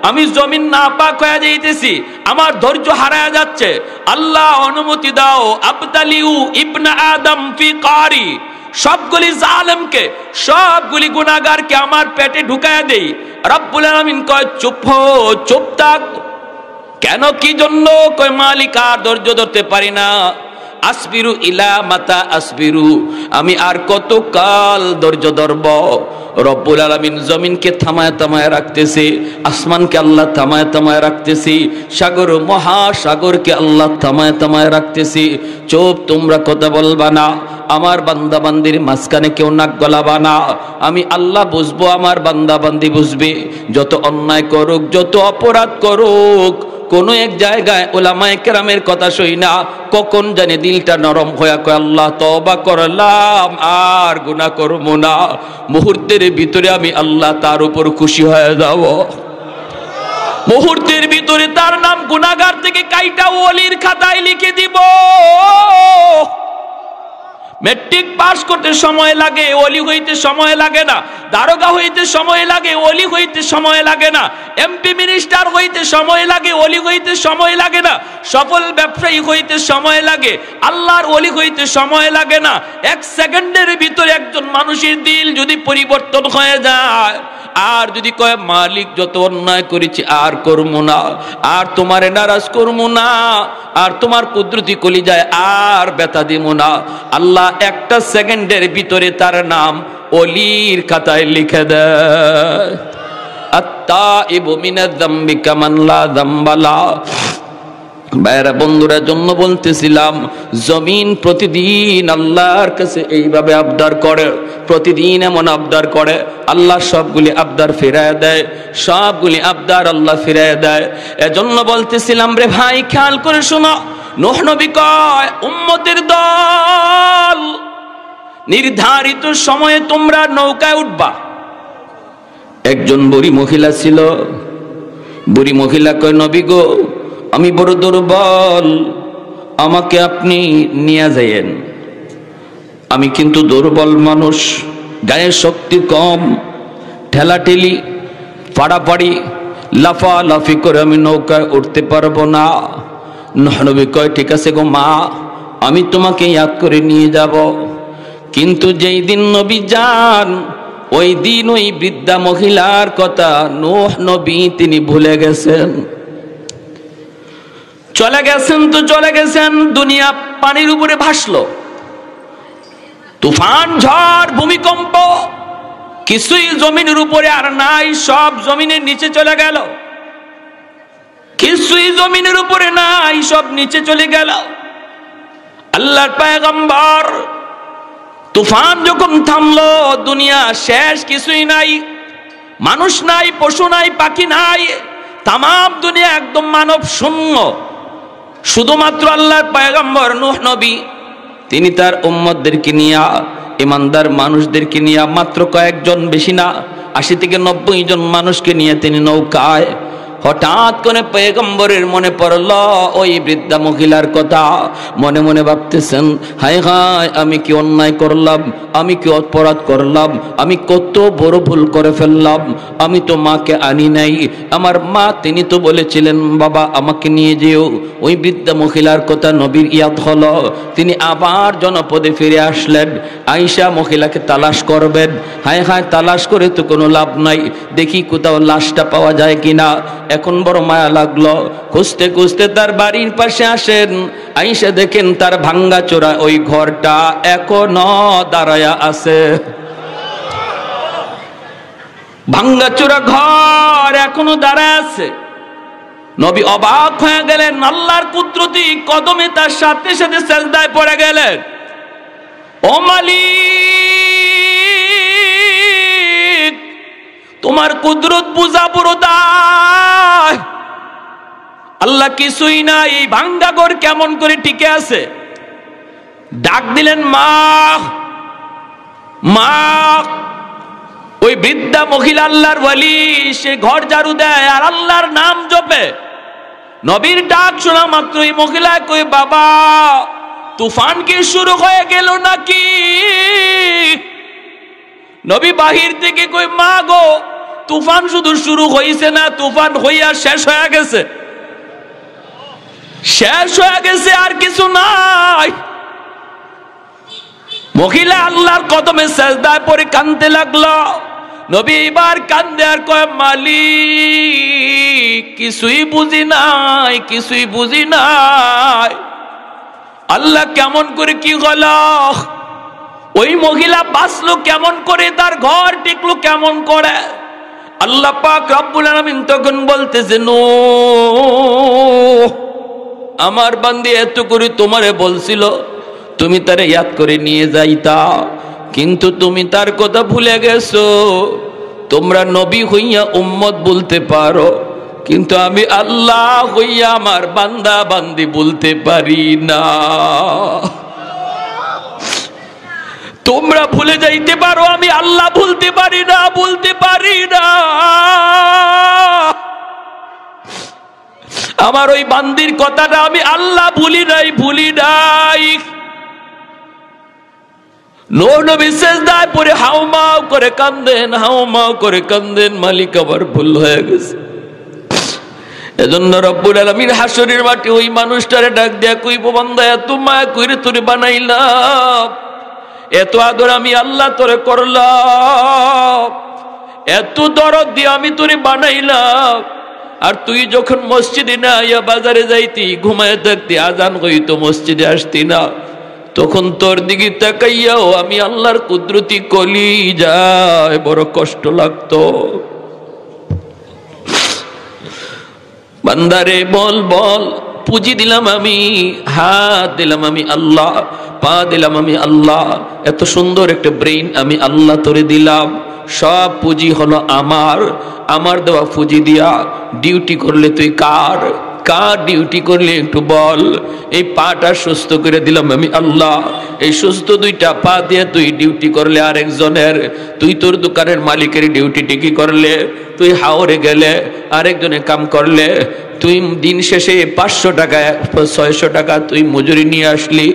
আমি জমিন নাপাক হয়ে যাইতেছি, আমার ধৈর্য হারায় যাচ্ছে, আল্লাহ অনুমতি দাও। আবতালিউ ইবনা আদম ফি কারি, সবগুলি জালেমকে, সবগুলি গুনাহগারকে আমার পেটে ঢুকায়া দেই। রব্বুল আলামিন কয়, চুপ হো, চুপ থাক। কেন, কি জন্য? কয়, মালিক আর ধৈর্য ধরতে পারি না, আসবিরু ইলা মাতা আসবিরু, আমি আর কত কাল ধৈর্য ধরব। রব্বুল আলামিন জমিনকে থামায় থামায় রাখতেছে, আসমানকে আল্লাহ থামায় থামায় রাখতেছি, সাগর মহাসাগরকে আল্লাহ থামায় থামায় রাখতেছি। চুপ, তোমরা কথা বলবা না, আমার বান্দা বান্দির মাঝখানে কেউ নাক গলাবা না, আমি আল্লাহ বুঝবো, আমার বান্দা বান্দি বুঝবে। যত অন্যায় করুক, যত অপরাধ করুক, কোন এক জায়গায় উলামায়ে কেরামের কথা শুই না, কখন জানে দিলটা নরম হয়ে কয়, আল্লাহ তওবা করলাম, আর গুনাহ করব না। মুহূর্তের ভিতরে আমি আল্লাহ তার উপর খুশি হয়ে যাব, মুহূর্তের ভিতরে তার নাম গুনাহগার থেকে কাইটা ওলির খাতায় লিখে দিব। মেট্রিক পাস করতে সময় লাগে, ওলি হইতে সময় লাগে না, দারোগা হইতে সময় লাগে, ওলি হইতে সময় লাগে না, এমপি মিনিস্টার হইতে সময় লাগে, ওলি হইতে সময় লাগে না, সফল ব্যবসায়ী হইতে সময় লাগে, আল্লাহর ওলি হইতে সময় লাগে না। এক সেকেন্ডের ভিতরে একজন মানুষের দিল যদি পরিবর্তন হয়ে যায়, আর যদি কয়, মালিক যত অন্যায় করেছি আর করবো না, আর তোমারে নারাজ করবো না, আর তোমার কুদরতি কলিজায় আর ব্যথা দিব না, আল্লাহ একটা সেকেন্ডের ভিতরে তার নাম ওলির খাতায় লিখে দেয়। আত্তাইবু মিনাজ যামবি কামান লা যামবা লা। ভাইরা বন্ধুরা, জন্য বলতেছিলাম, জমিন প্রতিদিন আল্লাহর কাছে এইভাবে আবদার করে, প্রতিদিন এমন আবদার করে, আল্লাহ সবগুলি আবদার ফিরায় দেয়, সবগুলি আবদার আল্লাহ ফিরায় দেয়। এজন্য বলতেছিলাম রে ভাই, খেয়াল করে শোনো, নূহ নবী কয় উম্মতের দল, নির্ধারিত সময়ে তোমরা নৌকায় উঠবা। একজন বুড়ি মহিলা ছিল, বুড়ি মহিলা কয় নবী গো, আমি বড় দুর্বল, আমাকে আপনি নিয়ে যাইয়েন। আমি কিন্তু দুর্বল মানুষ, গায়ে শক্তি কম, ঠেলাঠেলি পাড়াপাড়ি লাফালাফি করে আমি নৌকায় উঠতে পারবো না। নূহ নবী কয় ঠিক আছে গো মা, আমি তোমাকে ইয়াদ করে নিয়ে যাব। কিন্তু যেই দিন নবী যান, ওই দিন ওই বৃদ্ধা মহিলার কথা নূহ নবী তিনি ভুলে গেছেন। চলে গেছেন তো চলে গেছেন, দুনিয়া পানির উপরে ভাসলো, তুফান ঝড় ভূমিকম্প, কিছুই জমিনের উপরে আর নাই, সব জমিনের নিচে চলে গেল। কিছুই জমিনের উপরে নাই, সব নিচে চলে গেল। আল্লাহর পয়গম্বর, তুফান যখন থামলো, দুনিয়া শেষ, কিছুই নাই, মানুষ নাই, পশু নাই, পাখি নাই, তামাম দুনিয়া একদম মানব শূন্য। শুধুমাত্র আল্লাহর পয়গম্বর নূহ নবী, তিনি তার উম্মতদেরকে নিয়ে, ইমানদার মানুষদেরকে নিয়ে, মাত্র কয়েকজন, বেশি না, 80 থেকে 90 জন মানুষকে নিয়ে তিনি নৌকায়। হঠাৎ করে পয়গম্বরের মনে পড়ল ওই বৃদ্ধা মহিলার কথা। মনে মনে ভাবতেছেন, হায় হায়, আমি কি অন্যায় করলাম, আমি কি অপরাধ করলাম, আমি কত বড় ভুল করে ফেললাম। আমি তো মাকে আনি নাই, আমার মা তিনি তো বলেছিলেন বাবা আমাকে নিয়ে যেও। ওই বৃদ্ধা মহিলার কথা নবীর ইয়াদ হলো, তিনি আবার জনপদে ফিরে আসলেন। আয়েশা মহিলাকে তালাশ করবেন, হায় হায় তালাশ করে তো কোনো লাভ নাই, দেখি কোথাও লাশটা পাওয়া যায় কিনা। এখন বড় মায়া লাগলো, খুঁজতে খুঁজতে তার বাড়ির পাশে আসেন। আয়েশা দেখেন তার ভাঙ্গা চোরা ওই ঘরটা এখনো দাঁড়ায়া আছে। ভাঙ্গা চোরা ঘর এখনো দাঁড়ায় আছে। নবী অবাক হয়ে গেলেন, আল্লাহর কুদরতি কদমে তার সাথে সাথে সেজদায় পড়ে গেলেন। ও মালিক, তোমার কুদরত বুঝা বড় দায়। আল্লাহ কিছুই না, এই ভাঙ্গা ঘর কেমন করে টিকে আছে? ডাক দিলেন মা, মা। ওই বৃদ্ধা মহিলা আল্লাহর ওয়ালি, সে ঘর ঝাড়ু দেয় আর আল্লাহর নাম জপে। নবীর ডাক শোনা মাত্র এই মহিলা কই, বাবা তুফান কি শুরু হয়ে গেল নাকি? নবী বাহির থেকে কই, মা গো, তুফান শুধু শুরু হইছে না, তুফান হইয়া শেষ হয়ে গেছে, শেষ হয়ে গেছে, আর কিছু নাই। মহিলা আল্লাহর কদমে সেজদায় পড়ে কাঁদতে লাগলো। নবী এবার কান্দে আর কয়, মালিক কিছুই বুঝি নাই, কিছুই বুঝি নাই। আল্লাহ কেমন করে কি হলো? ওই মহিলা বাঁচলো কেমন করে, তার ঘর টিকলো কেমন করে? আল্লাহ পাক রব্বুল আলামিন তখন বলতেছে, নূহ, আমার বান্দি এত করে তোমারে বলছিল তুমি তারে ইয়াদ করে নিয়ে যাইতা, কিন্তু তুমি তার কথা ভুলে গেছো। তোমরা নবী হইয়া উম্মত বলতে পারো, কিন্তু আমি আল্লাহ হইয়া আমার বান্দা বান্দি বলতে পারি না। তোমরা ভুলে যাইতে পারো, আমি আল্লাহ ভুলতে পারি না, বলতে পারি না। আমার ওই বান্দির কথাটা আমি আল্লাহ ভুলি নাই, ভুলি নাই। নূহ নবী সিজদায় পড়ে হাউমাউ করে কান্দেন, হাউমাউ করে কান্দেন, মালিক আবার ভুল হয়ে গেছে। এজন্য রব্বুল আলামিন হাসরের মাঠে ওই মানুষটারে ডাক দিয়া কইব, বান্দা এত মায়া কইরে তোরে বানাইলাম, এত আদর আমি আল্লাহ তোরে করলাম, এত দরদ দিয়ে আমি তোরে বানাইলাম, আর তুই যখন মসজিদে না আইয়া বাজারে যাইতি, ঘুমায় থাকতি, আজান হইতো, মসজিদে আসতি না, তখন তোর দিকে তাকাইয়াও আমি আল্লাহর কুদরতি কলি যায় বড় কষ্ট লাগতো। বান্দারে বল বল, পুঁজি দিলাম আমি, হাত দিলাম আমি আল্লাহ, পা দিলাম আমি আল্লাহ, এত সুন্দর একটা ব্রেইন আমি আল্লাহ তোরে দিলাম, সব পুঁজি হলো আমার, আমার দেওয়া পুঁজি দিয়া ডিউটি করলে তুই কার কার ডিউটি করলে একটু বল। এই পাটা সুস্থ করে দিলাম আমি আল্লাহ, এই সুস্থ দুইটা পা দিয়ে তুই ডিউটি করলে আরেকজনের, তুই তোর দোকানের মালিকের ডিউটি টিকি করলে, তুই হাওরে গেলে আরেকজনে কাম করলে, তুই দিন শেষে 500 টাকা 600 টাকা তুই মজুরি নিয়ে আসলি,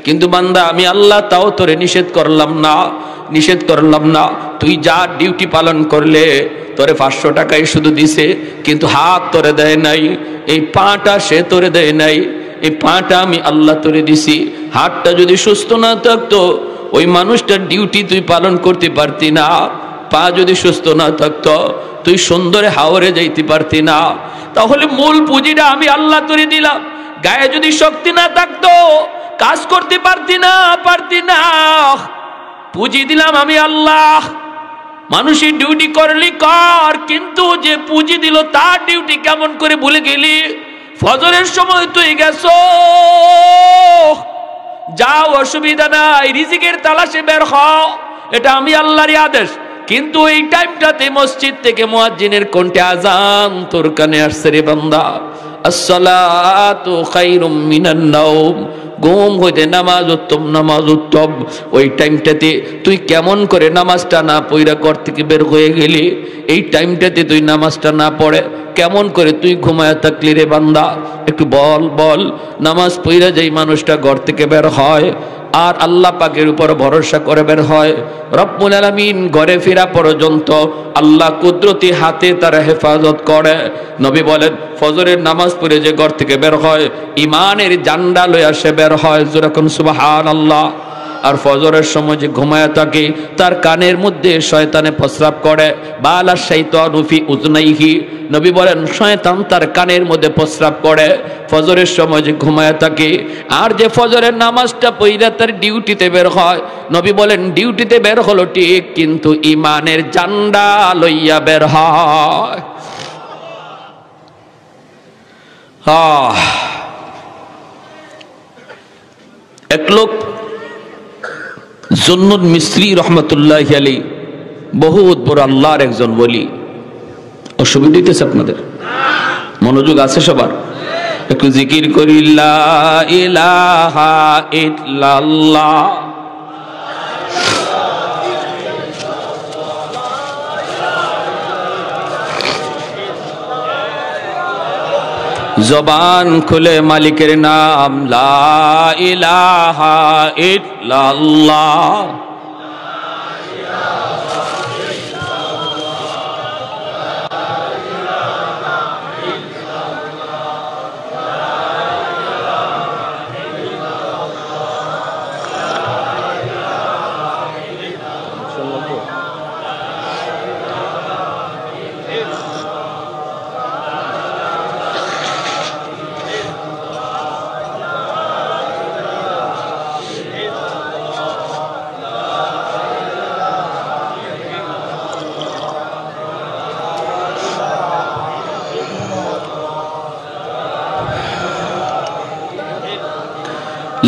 কিন্তু বান্দা আমি আল্লাহ তাও তোরে নিষেধ করলাম না। তুই যা ডিউটি পালন করলে তোরে 500 টাকাই শুধু দিছে, কিন্তু হাত তোরে দেয় নাই, এই পাটা সে তোরে দেয় নাই, এই পাটা আমি আল্লাহ তোরে দিছি। হাতটা যদি সুস্থ না থাকতো ওই মানুষটার ডিউটি তুই পালন করতে পারতি না, পা যদি সুস্থ না থাকতো তুই সুন্দরে হাওরে যাইতে পারতি না। তাহলে মূল পুঁজিটা আমি আল্লাহ তোরে দিলাম। গায়ে যদি শক্তি না থাকতো কাজ করতে পারতি না। পুঁজি দিলাম আমি আল্লাহ। মানুষের ডিউটি করলি কর, কিন্তু যে পুঁজি দিল তার ডিউটি কেমন করে ভুলে গেলি? ফজরের সময় তুই গেছো, যাও অসুবিধা নাই, রিজিকের তালাশে বের হও, এটা আমি আল্লাহরই আদেশ। কিন্তু এই টাইমটাতে মসজিদ থেকে মুয়াজ্জিনের কণ্ঠে আজান তোর কানে আসছে রে বান্দা, আসসালাতু খায়রুম মিনান নাওম, ঘুম হইতে নামাজ উত্তম। ওই টাইমটাতে তুই কেমন করে নামাজটা না পড়া ঘর থেকে বের হয়ে গেলি? এই টাইমটাতে তুই নামাজটা না পড়ে কেমন করে তুই ঘুমায়া থাকলি রে বান্দা? একটু বল। নামাজ পড়া যেই মানুষটা ঘর থেকে বের হয় আর আল্লাহ পাকের উপর ভরসা করে বের হয়, রব্বুল আলামিন ঘরে ফেরা পর্যন্ত আল্লাহ কুদরতি হাতে তার হেফাজত করে। নবী বলেন ফজরের নামাজ পড়ে যে ঘর থেকে বের হয় ইমানের জান্ডা লইয়া সে বের হয়, যেরকম সুবহানাল্লাহ। আর ফজরের সময় যে ঘুমায়া থাকে তার কানের মধ্যে শয়তানে প্রস্রাব করে, বালা শাইতানু ফি উযনাইহি, নবী বলেন শয়তান তার কানের মধ্যে প্রস্রাব করে ফজরের সময় যে ঘুমায়া থাকে। আর যে ফজরের নামাজটা পড়া তার ডিউটিতে বের হয়, নবী বলেন ডিউটিতে বের হলো ঠিক, কিন্তু ইমানের জান্ডা লইয়া বের হয়। এক লোক জুন্নুন মিসরি রহমতুল্লাহ আলাইহি, বহুত বড় আল্লাহর একজন ওলি। অসুবিধা হইতেছে আপনাদের? মনোযোগ আছে সবার? একটু জিকির করি, লা ইলাহা ইল্লাল্লাহ। জবান খুলে মালিকের নাম, লা ইলাহা ইল্লাল্লাহ।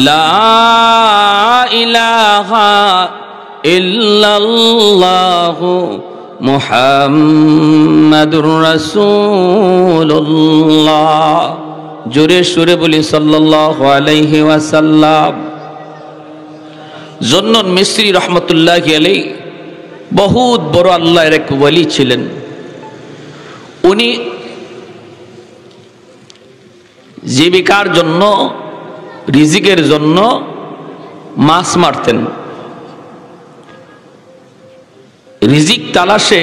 লা ইলাহা ইল্লাল্লাহু মুহাম্মাদুর রাসূলুল্লাহ। জোরে সুরে বলি সাল্লাল্লাহু আলাইহি ওয়াসাল্লাম। জুন্নুন মিসরি রহমতুল্লাহি আলাইহি বহুত বড় আল্লাহর এক ওলি ছিলেন। উনি জীবিকার জন্য, রিজিকের জন্য মাছ মারতেন। রিজিক তালাশে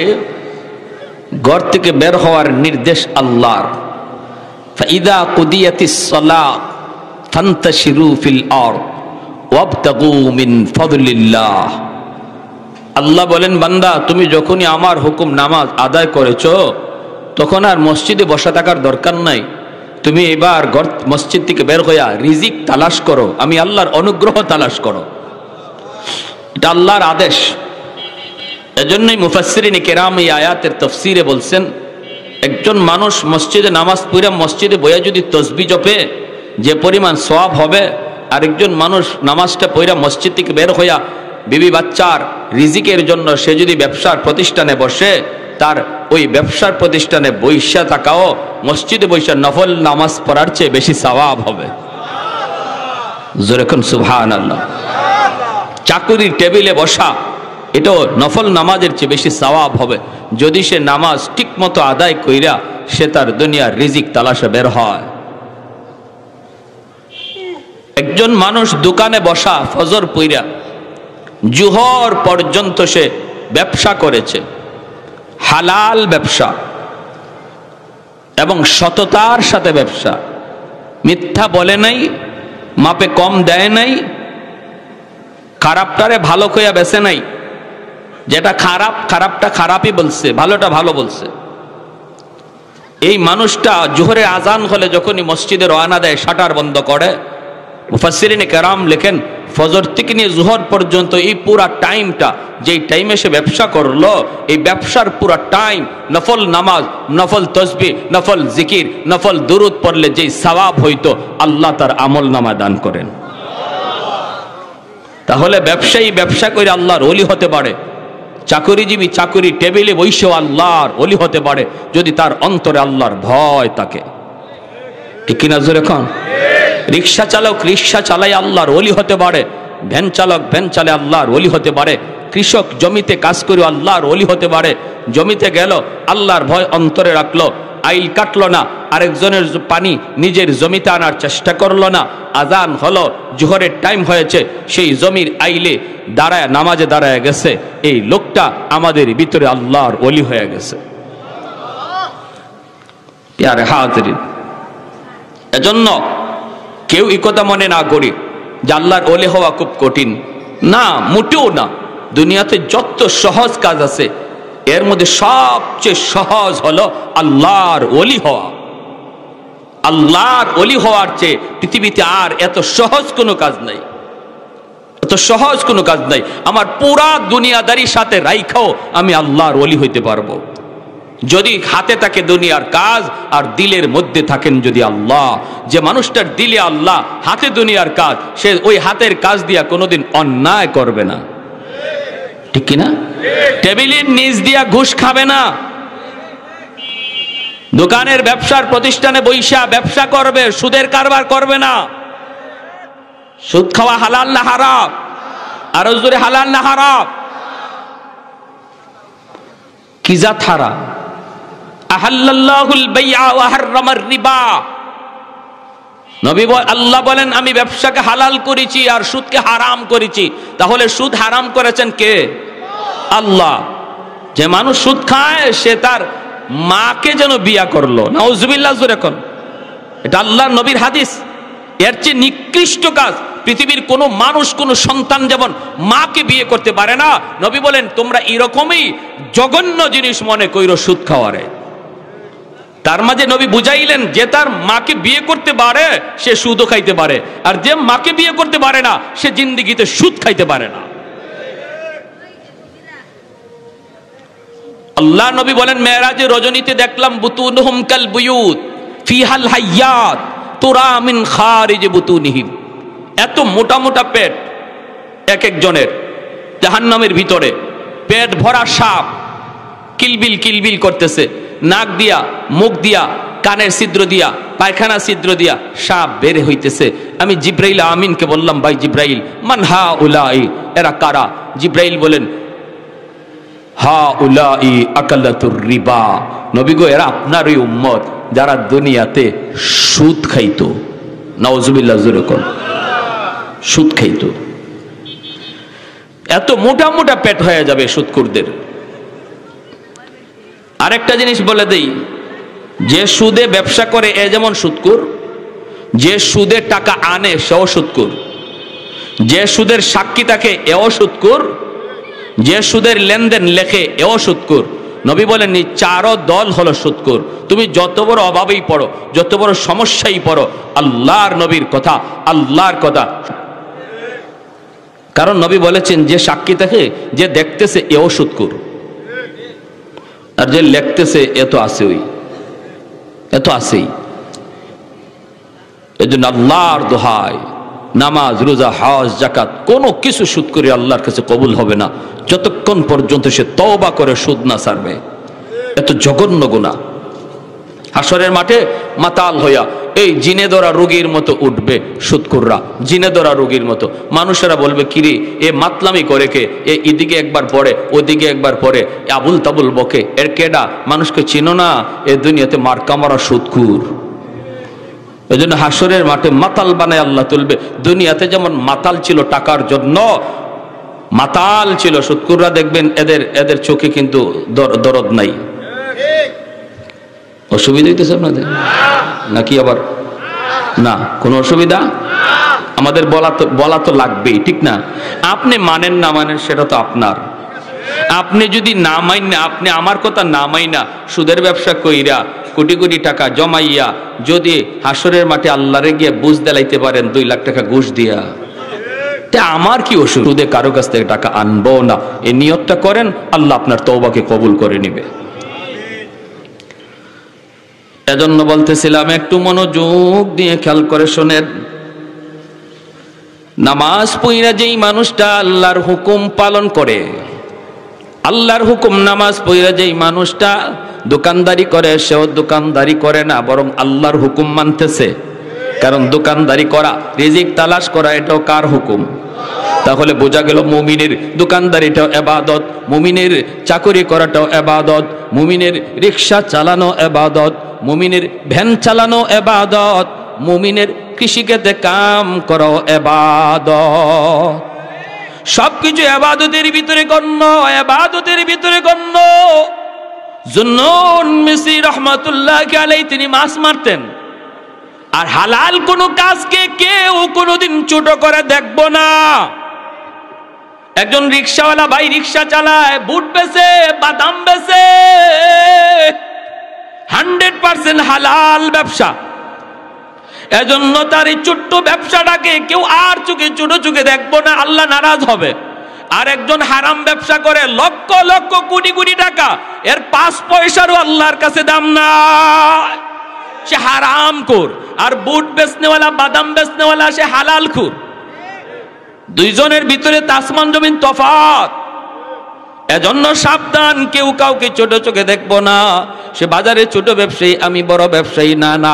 ঘর থেকে বের হওয়ার নির্দেশ আল্লাহর। ফাইদা কুদিয়াতিস সালাত ফান্তাশিরু ফিল আরদ ওয়াবতাগু মিন ফাদলিল্লাহ। আল্লাহ বলেন বান্দা তুমি যখনই আমার হুকুম নামাজ আদায় করেছো তখন আর মসজিদে বসা থাকার দরকার নাই, তুমি এবার ঘর মসজিদ থেকে বের হইয়া রিজিক তালাশ করো, আমি আল্লাহর অনুগ্রহ তালাশ করো। এটা আল্লাহর আদেশ। এজন্যই মুফাসসিরিন কিরাম এই আয়াতের তাফসীরে বলছেন একজন মানুষ মসজিদে নামাজ পড়ে মসজিদে বইয়া যদি তাসবিহ জপে যে পরিমাণ সওয়াব হবে, আরেকজন মানুষ নামাজটা পড়ে মসজিদ থেকে বের হইয়া বিবি বাচ্চার রিজিকের জন্য সে যদি ব্যবসার প্রতিষ্ঠানে বসে, তার ওই ব্যবসার প্রতিষ্ঠানে বৈশা থাকাও মসজিদে বৈশা নফল নামাজ পড়ার চেয়ে বেশি সওয়াব হবে। যেরকম সুবহানাল্লাহ। চাকুরির টেবিলে বসা এটাও নফল নামাজের চেয়ে বেশি সওয়াব হবে যদি সে নামাজ ঠিক মতো আদায় কইরা সে তার দুনিয়ার রিজিক তালাশে বের হয়। একজন মানুষ দোকানে বসা ফজর পইরা জুহর পর্যন্ত সে ব্যবসা করেছে, হালাল ব্যবসা এবং সততার সাথে ব্যবসা, মিথ্যা বলে নাই, মাপে কম দেয় নাই, খারাপটারে ভালো কইয়া বেছে নাই, যেটা খারাপ খারাপটা খারাপই বলছে, ভালোটা ভালো বলছে। এই মানুষটা জোহরে আজান হলে যখনই মসজিদে রওনা দেয় শাটার বন্ধ করে। মুফাসসিরিনে কেরাম লেখেন ফজর থেকে নিয়ে জোহর পর্যন্ত এই পুরা টাইমটা যেই টাইমে সে ব্যবসা করলো, এই ব্যবসার পুরা টাইম নফল নামাজ, নফল তসবিহ, নফল জিকির, নফল দুরুদ পড়লে যেই সওয়াব হইতো আল্লাহ তার আমল নামা দান করেন। তাহলে ব্যবসায়ী ব্যবসা করে আল্লাহর ওলি হতে পারে, চাকরিজীবী চাকরি টেবিলে বসেও আল্লাহর ওলি হতে পারে যদি তার অন্তরে আল্লাহর ভয় থাকে। ঠিক কিনা জোরে খান? রিক্সা চালক রিক্সা চালাই আল্লাহর ওলি হতে পারে, ভ্যান চালক ভ্যান চালে আল্লাহর ওলি হতে পারে, কৃষক জমিতে কাজ করে আল্লাহর ওলি হতে পারে। জমিতে গেল আল্লাহর ভয় অন্তরে রাখলো, আইল কাটলো না, আরেকজনের পানি নিজের জমিতে আনার চেষ্টা করলো না। আজান হলো, জোহরের টাইম হয়েছে, সেই জমির আইলে দাঁড়ায় নামাজে দাঁড়ায় গেছে, এই লোকটা আমাদের ভিতরে আল্লাহর ওলি হয়ে গেছে। প্যারে হাজরিন, এজন্য কেউ এই কথা মনে না করি যে আল্লাহর ওলি হওয়া খুব কঠিন, না, মোটেও না। দুনিয়াতে যত সহজ কাজ আছে এর মধ্যে সবচেয়ে সহজ হলো আল্লাহর ওলি হওয়া। আল্লাহর ওলি হওয়ার চেয়ে পৃথিবীতে আর এত সহজ কোনো কাজ নাই, এত সহজ কোনো কাজ নাই। আমার পুরা দুনিয়াদারির সাথে রাইখাও আমি আল্লাহর ওলি হইতে পারবো যদি হাতে থাকে দুনিয়ার কাজ আর দিলের মধ্যে থাকেন যদি আল্লাহ। যে মানুষটার দিলে আল্লাহ, হাতে দুনিয়ার কাজ, সে ওই হাতের কাজ দিয়া কোনোদিন অন্যায় করবে না। ঠিক কিনা? টেবিলের নিচ দিয়া ঘুষ খাবে না, দোকানের ব্যবসার প্রতিষ্ঠানে বৈশা ব্যবসা করবে, সুদের কারবার করবে না। সুদ খাওয়া হালাল না হারাম? আরো জোরে হালাল না হারাম? কি জাত হারাম? আহাল্লাল্লাহুল বাইআ ওয়া হাররামার রিবা। নবী আল্লাহ বলেন আমি ব্যবসাকে হালাল করেছি আর সুদকে হারাম করেছি। তাহলে সুদ হারাম করেছেন কে? আল্লাহ। যে মানুষ সুদ খায় সে তার মাকে যেন বিয়া করলো, নাউজুবিল্লাহ জোরে কোন। এটা আল্লাহর নবীর হাদিস। এর চেয়ে নিকৃষ্ট কাজ পৃথিবীর কোনো মানুষ, কোনো সন্তান যেমন মাকে বিয়ে করতে পারে না, নবী বলেন তোমরা এরকমই জঘন্য জিনিস মনে কইরো সুদ খাওয়ারে। তার মাঝে নবী বুঝাইলেন যে তার মাকে বিয়ে করতে পারে সে সুদও খাইতে পারে, আর যে মাকে বিয়ে করতে পারে না সে জিন্দেগিতে সুদ খাইতে পারে না। আল্লাহ নবী বলেন মেরাজে রজনীতে দেখলাম বুতুনহুম কাল বুয়ুত ফিহাল হাইয়াত তুরা মিন খারিজ বুতুনিহিম। এত মোটা মোটা পেট এক একজনের, জাহান্নামের ভিতরে পেট ভরা সাপ কিলবিল কিলবিল করতেছে, নাক দিয়া, মুখ দিয়া, কানের ছিদ্র দিয়া, পায়খানা ছিদ্র দিয়া সাপ বের হইতেছে। আমি জিব্রাইল আমিনকে বললাম ভাই জিব্রাইল মান হা উলাই, এরা কারা? জিব্রাইল বলেন হা উলাই আকালাতুর রিবা। নবী গো এরা আপনার ওই উম্মত যারা দুনিয়াতে সুদ খাইতো। নাউজুবিল্লাহ জোরে কোন। সুদ খাইতো। এত মোটা মোটা পেট হয়ে যাবে সুদখোরদের। আরেকটা জিনিস বলে দেই, যে সুদে ব্যবসা করে এ যেমন সুদখোর, যে সুদে টাকা আনে সেও সুদখোর, যে সুদের সাক্ষী থাকে এও সুদখোর, যে সুদের লেনদেন লেখে এও সুদখোর। নবী বলেন চারো দল হলো সুদখোর। তুমি যত বড় অভাবেই পড়ো, যত বড় সমস্যাই পড়ো, আল্লাহর নবীর কথা, আল্লাহর কথা। কারণ নবী বলেছেন যে সাক্ষী থাকে, যে দেখতেছে এও সুদখোর, আর যে লেখতেছে এ তো আছে, ওই এ তো আছেই। এই জন্য আল্লাহর দোহাই নামাজ, রোজা, হজ, যাকাত কোনো কিছু সুদ করে আল্লাহর কাছে কবুল হবে না যতক্ষণ পর্যন্ত সে তওবা করে সুদ না ছাড়বে। এত জঘন্য গুনাহ। হাসরের মাঠে মাতাল হইয়া এই জিনে ধরা রোগীর মতো উঠবে সুদকুররা, জিনে ধরা রোগীর মতো। মানুষেরা বলবে, কিরে এ মাতলামি করে কে, এ এদিকে একবার পড়ে ওদিকে একবার পড়ে, আবুল তাবুল বকে, এর কেডা? মানুষকে চিনো না? এ দুনিয়াতে মার্কা মারা সুদকুর। এই জন্য হাসরের মাঠে মাতাল বানায় আল্লাহ তুলবে। দুনিয়াতে যেমন মাতাল ছিল টাকার জন্য, মাতাল ছিল সুদকুররা, দেখবেন এদের চোখে কিন্তু দরদ নাই। অসুবিধা হইতেছে আপনাদের নাকি? আবার না, কোনো অসুবিধা? আমাদের বলা তো লাগবেই, ঠিক না? আপনি মানেন না মানেন সেটা তো আপনার। আপনি যদি না মাইন না, আপনি আমার কথা না মাইনা সুদের ব্যবসা কইরা কোটি কোটি টাকা জমাইয়া যদি হাসরের মাঠে আল্লাহরে গিয়ে বুঝ দেলাইতে পারেন 2 লাখ টাকা ঘুষ দিয়া, তা আমার কি অসুবিধা? কারো কাছ থেকে টাকা আনবো না, এই নিয়তটা করেন, আল্লাহ আপনার তওবাকে কবুল করে নিবে। এজন্য বলতেছিলাম, একটু মনোযোগ দিয়ে খেয়াল করে শোনেন। নামাজ পড়া যেই মানুষটা আল্লাহর হুকুম পালন করে, আল্লাহর হুকুম নামাজ পড়া যেই মানুষটা দোকানদারি করে, সেও দোকানদারি করে না, বরং আল্লাহর হুকুম মানতেছে। কারণ দোকানদারি করা, রিজিক তালাশ করা, এটাও কার হুকুম? তাহলে বোঝা গেল মুমিনের দোকানদারিটাও ইবাদত, মুমিনের চাকরি করাটাও ইবাদত, মুমিনের রিকশা চালানো ইবাদত, মুমিনের ভ্যান চালানো ইবাদত, মুমিনের কৃষিক্ষেত্রে কাম করাও ইবাদত। সবকিছু ইবাদতের ভিতরে গণ্য, ইবাদতের ভিতরে গণ্য। জুন্নুন মিসরি রাহমাতুল্লাহি আলাইহি তিনি মাছ মারতেন, আর হালাল কোন কাজকে কেউ কোনোদিন ছোট করে দেখব না। একজন রিকশাওয়ালা ভাই রিকশা চালায়, বুট বেচে, বাদাম বেচে, 100% হালাল ব্যবসা। এজন্য তার এই ছোট্ট ব্যবসাটাকে কেউ আর চোখে ছোট চোখে দেখবো না, আল্লাহ নারাজ হবে। আর একজন হারাম ব্যবসা করে লক্ষ লক্ষ কোটি কোটি টাকা, এর 5 পয়সারও আল্লাহর কাছে দাম নাই, সে হারাম খোর। আর বুট বেচনেওয়ালা, বাদাম বেচনেওয়ালা, সে হালাল খোর। দুইজনের ভিতরে আসমান জমিন তফাৎ। এজন্য সাবধান, কেউ কাউকে ছোট চোখে দেখবো না। সে বাজারে ছোট ব্যবসায়ী, আমি বড় ব্যবসায়ী, না না,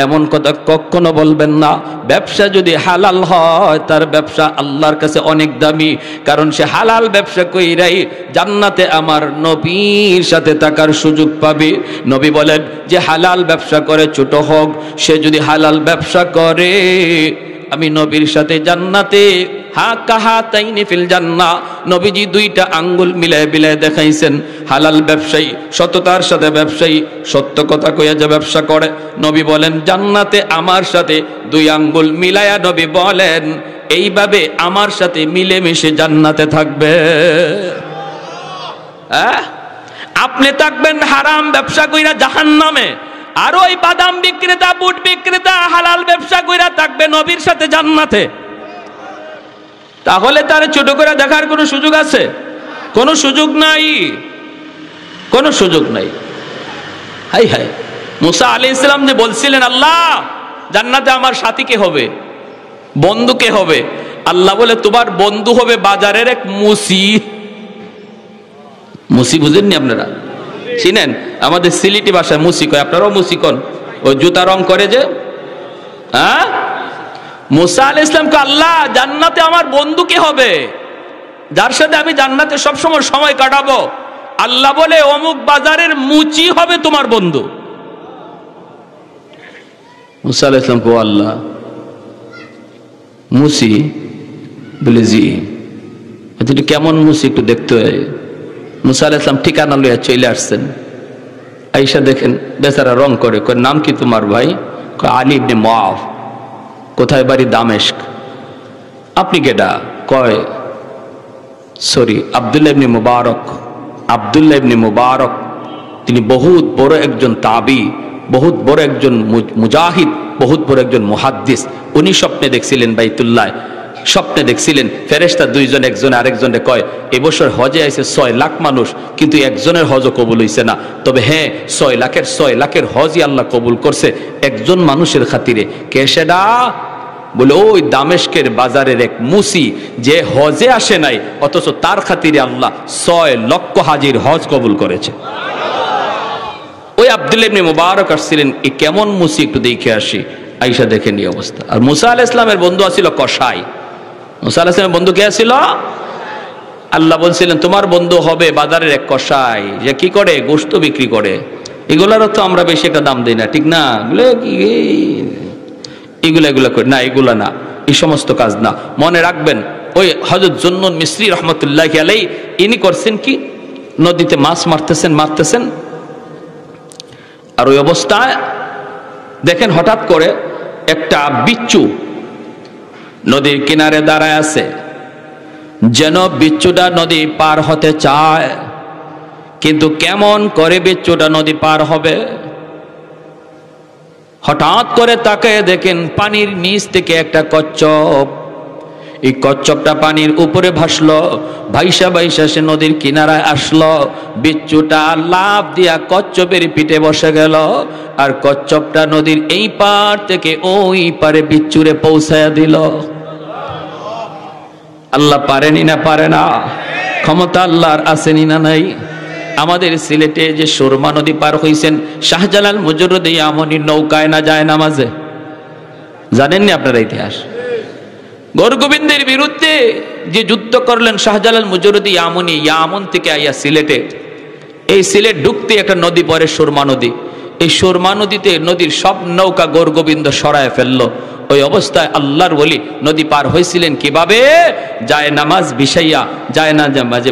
এমন কথা কখনো বলবেন না। ব্যবসা যদি হালাল হয়, তার ব্যবসা আল্লাহর কাছে অনেক দামি, কারণ সে হালাল ব্যবসা কইরাই জান্নাতে আমার নবীর সাথে থাকার সুযোগ পাবে। নবী বলেন যে হালাল ব্যবসা করে, ছোট হোক, সে যদি হালাল ব্যবসা করে, আমি নবীর সাথে জান্নাতে হাকাহাতাইনি ফিল জান্নাহ। নবীজি 2টা আঙ্গুল মিলায় বিলায় দেখাইছেন। হালাল ব্যবসায়ী, সততার সাথে ব্যবসায়ী, সত্য কথা কইয়া যে ব্যবসা করে, নবী বলেন জান্নাতে আমার সাথে 2 আঙ্গুল মিলায়া, নবী বলেন এইভাবে আমার সাথে মিলেমিশে জান্নাতে থাকবে। আপনি থাকবেন হারাম ব্যবসা কইরা জাহান্নামে, আর ওই বাদাম বিক্রেতা, বুট বিক্রেতা হালাল ব্যবসা কইরা থাকবে নবীর সাথে জান্নাতে। তাহলে তার ছোট করে দেখার কোনো সুযোগ আছে? কোনো সুযোগ নাই, কোনো সুযোগ নাই। হাই হাই, মুসা আলাইহিস সালাম যে বলছিলেন, আল্লাহ জান্নাতে আমার সাথী কে হবে, বন্ধু কে হবে? আল্লাহ বলে তোমার বন্ধু হবে বাজারের এক মুসি। মুসি বুঝেননি আপনারা? চিনেন? আমাদের সিলেটি ভাষায় মুসি কয়, আপনারাও মুসি কন। ওই জুতা রং করে যে, হ্যাঁ। মুসা আলাইহিস সালাম কে আল্লাহ জান্নাতে আমার বন্ধু কে হবে, যার সাথে আমি জান্নাতে সবসময় সময় কাটাবো? আল্লাহ বলে অমুক বাজারের মুচি হবে তোমার বন্ধু। মুসা আলাইহিস সালাম কে আল্লাহ মুসি বলে, জি। কেমন মুসি একটু দেখতে হয়। মুসা আলাইহিস সালাম ঠিকানা লইয়া চলে আসছেন। আইসা দেখেন বেচারা রং করে। নাম কি তোমার ভাই? আলী ইবনে মুআফ। কোথায় বাড়ি? দামেস্ক। আপনি কেডা? কয় সরি, আব্দুল্লাহ ইবনে মুবারক। আব্দুল্লাহ ইবনে মুবারক তিনি বহুত বড় একজন তাবি, বহুত বড় একজন মুজাহিদ, বহুত বড় একজন মুহাদ্দিস। উনি স্বপ্নে দেখছিলেন বাইতুল্লাহ, স্বপ্নে দেখছিলেন ফেরেশতা 2 জন, একজন আরেকজনে কয় এবছর হজে আইছে 6 লাখ মানুষ, কিন্তু একজনের হজও কবুল হইছে না। তবে হ্যাঁ, 6 লাখের হজই আল্লাহ কবুল করছে একজন মানুষের খাতিরে। কে সেটা? বলে ওই দামেস্কের বাজারের এক মুসি যে হজে আসে নাই, অথচ তার খাতিরে আল্লাহ 6 লক্ষ হাজির হজ কবুল করেছে। ওই আব্দুল্লাহ ইবনে মুবারক আসছিলেন, এই কেমন মুসি একটু দেখে আসি। আয়েশা দেখেন এই অবস্থা। আর মুসা আলাইহিস সালামের বন্ধু আছিল কসাই। মুসা আলাইহিস সালামের বন্ধু কে ছিল? আল্লাহ বলছিলেন তোমার বন্ধু হবে বাজারের এক কসাই, যে কি করে গোশত বিক্রি করে। এগুলারও তো আমরা বেশি একটা দাম দিই না, ঠিক না? এগুলা করে না, এগুলা না, এই সমস্ত কাজ না। মনে রাখবেন ওই হযরত জুন্নুন মিসরি রহমতুল্লাহি আলাইহি ইনি করছেন কি, নদীতে মাছ মারতেছেন আর ওই অবস্থায় দেখেন হঠাৎ করে একটা বিচ্ছু নদীর কিনারে দাঁড়ায় আছে, যেন বিচ্ছুটা নদী পার হতে চায়, কিন্তু কেমন করে বিচ্ছুটা নদী পার হবে। হঠাৎ করে তাকায় দেখেন পানির নিচ থেকে একটা কচ্ছপ, এই কচ্ছপটা পানির উপরে ভাসলো, ভাইসা সে নদীর কিনারায় আসলো। বিচ্ছুটা লাফ দিয়া কচ্ছপের পিঠে বসে গেল, আর কচ্ছপটা নদীর এই পার থেকে ওই পারে বিচ্ছুরে পৌঁছায়া দিল। আল্লাহ পারেনি না পারে না? ক্ষমতা আল্লাহর আসেনি না নাই? আমাদের সিলেটে যে সুরমা নদী পার হইছেন শাহজালাল মুজররদে ইয়ামনির নৌকায় না যায় নামাজে, জানেননি আপনারা ইতিহাস? গৌরগোবিন্দের বিরুদ্ধে যে যুদ্ধ করলেন শাহজালাল মুজররদে ইয়ামনি, ইয়ামন থেকে আইয়া সিলেটে, এই সিলেট ঢুকতে একটা নদী পড়ে সুরমা নদী। এই সুরমা নদীতে নদীর সব নৌকা গৌরগোবিন্দ সরায় ফেললো। ওই অবস্থায় আল্লাহর ওলি নদী পার হয়েছিলেন কিভাবে? যায় নামাজ বিছাইয়া যায় না মাঝে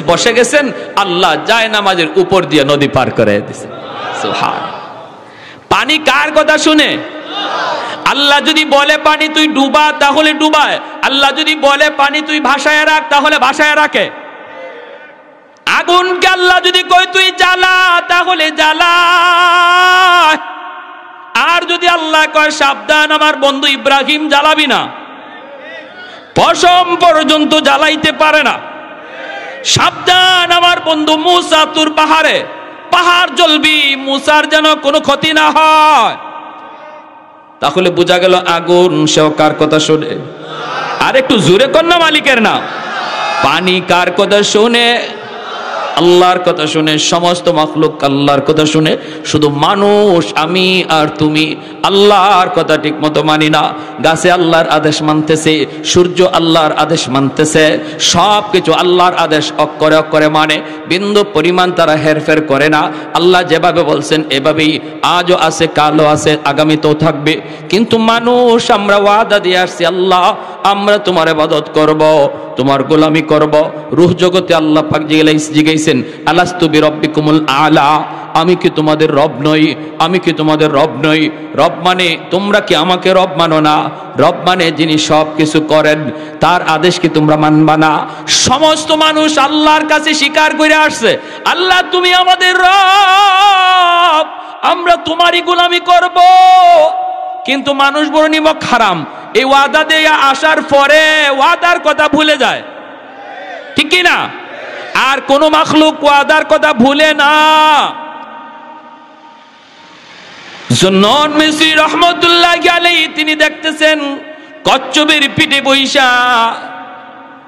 বসে গেছেন, আল্লাহ যায় নামাজের উপর দিয়ে নদী পার করে দিয়েছেন। সুবহানাল্লাহ। পানি কার কথা শুনে? আল্লাহ যদি বলে পানি তুই ডুবা তাহলে ডুবায়, আল্লাহ যদি বলে পানি তুই ভাসায় রাখ তাহলে ভাসায় রাখে। আগুনকে আল্লাহ যদি কয় তুই জ্বালা তাহলে জ্বালা, আর যদি আল্লাহ কয় সাবধান আমার বন্ধু ইব্রাহিম জ্বালাবি না, পশম পর্যন্ত জ্বালাইতে পারে না, সাবধান আমার বন্ধু মুসা তুর পাহাড় জ্বলবি, মুসার যেন কোনো ক্ষতি না হয়, তাহলে বোঝা গেল আগুন সেও কার কথা শুনে? আর একটু জোরে কন্যা মালিকের না। পানি কার কথা শুনে? আল্লাহর কথা শুনে। সমস্ত মাখলুক আল্লাহর কথা শুনে। শুধু মানুষ আমি আর তুমি আল্লাহর কথা ঠিক মতো মানি না। গাছে আল্লাহর আদেশ মানতেছে, সূর্য আল্লাহর আদেশ মানতেছে, সব কিছু আল্লাহর আদেশ অক্ষরে অক্ষরে মানে, বিন্দু পরিমাণ তারা হেরফের করে না। আল্লাহ যেভাবে বলছেন এভাবেই আজও আছে, কালও আছে, আগামীতেও থাকবে। কিন্তু মানুষ আমরা ওয়াদা দিয়ে আসছি, আল্লাহ আমরা তোমার ইবাদত করব, তোমার গোলামি করব। রূহ জগতে আল্লাহ পাক জিগাইছেন আলাস্তু বিরব্বিকুমুল আলা, আমি কি তোমাদের রব নই? আমি কি তোমাদের রব নই? রব মানে তোমরা কি আমাকে রব মানো না? রব মানে যিনি সব কিছু করেন, তার আদেশ কি তোমরা মানবা না? সমস্ত মানুষ আল্লাহর কাছে স্বীকার করে আসছে, আল্লাহ তুমি আমাদের রব, আমরা তোমারই গোলামি করব। কিন্তু মানুষ বড় নিমক হারাম, এই ওয়াদা দিয়ে আসার পরে ওয়াদার কথা ভুলে যায়, ঠিক কি না? আর কোন মাখলুক ওয়াদার কথা ভুলে না। জুন্নুন মিসরি রহমতুল্লাহি আলাইহি তিনি দেখতেছেন কচ্ছপের পিঠে বইসা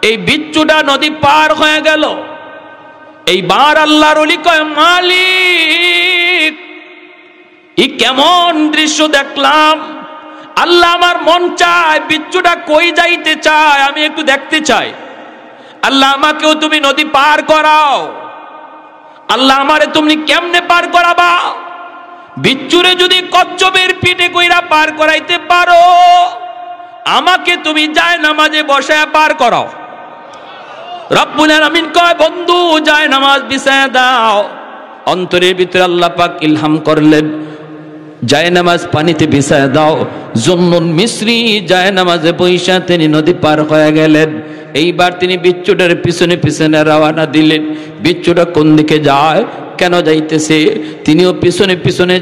এই বিচ্ছুটা নদী পার হয়ে গেল। এইবার আল্লাহর ওলি কয় মালিক এই কেমন দৃশ্য দেখলাম, আল্লাহ আমার মন চায় বিচ্ছুটা কই যাইতে চায়, আমি একটু দেখতে চাই। আল্লাহ আমাকেও তুমি নদী পার করাও। আল্লাহ আমারে তুমি কেমনে পার করাবা? বিচ্ছুরে যদি কচ্ছপের পিঠে কইরা পার করাইতে পারো, আমাকে তুমি যায় নামাজে বসায় পার করাও। রব্বুল আলামিন কয় বন্ধু যায় নামাজ বিছায়া দাও। অন্তরের ভিতরে আল্লাহ পাক ইলহাম করলেন যায় নামাজ পানিতে বিছায়া দাও। জুন্নুন মিসরি যায় নামাজে বৈশা তিনি নদী পার হয়ে গেলেন। এইবার তিনি বিচ্ছুটার পিছনে পিছনে রওনা দিলেন। বিচ্ছুটা কোন দিকে যায়? কেন যাইতেছে? তিনিও পিছনে পিছনে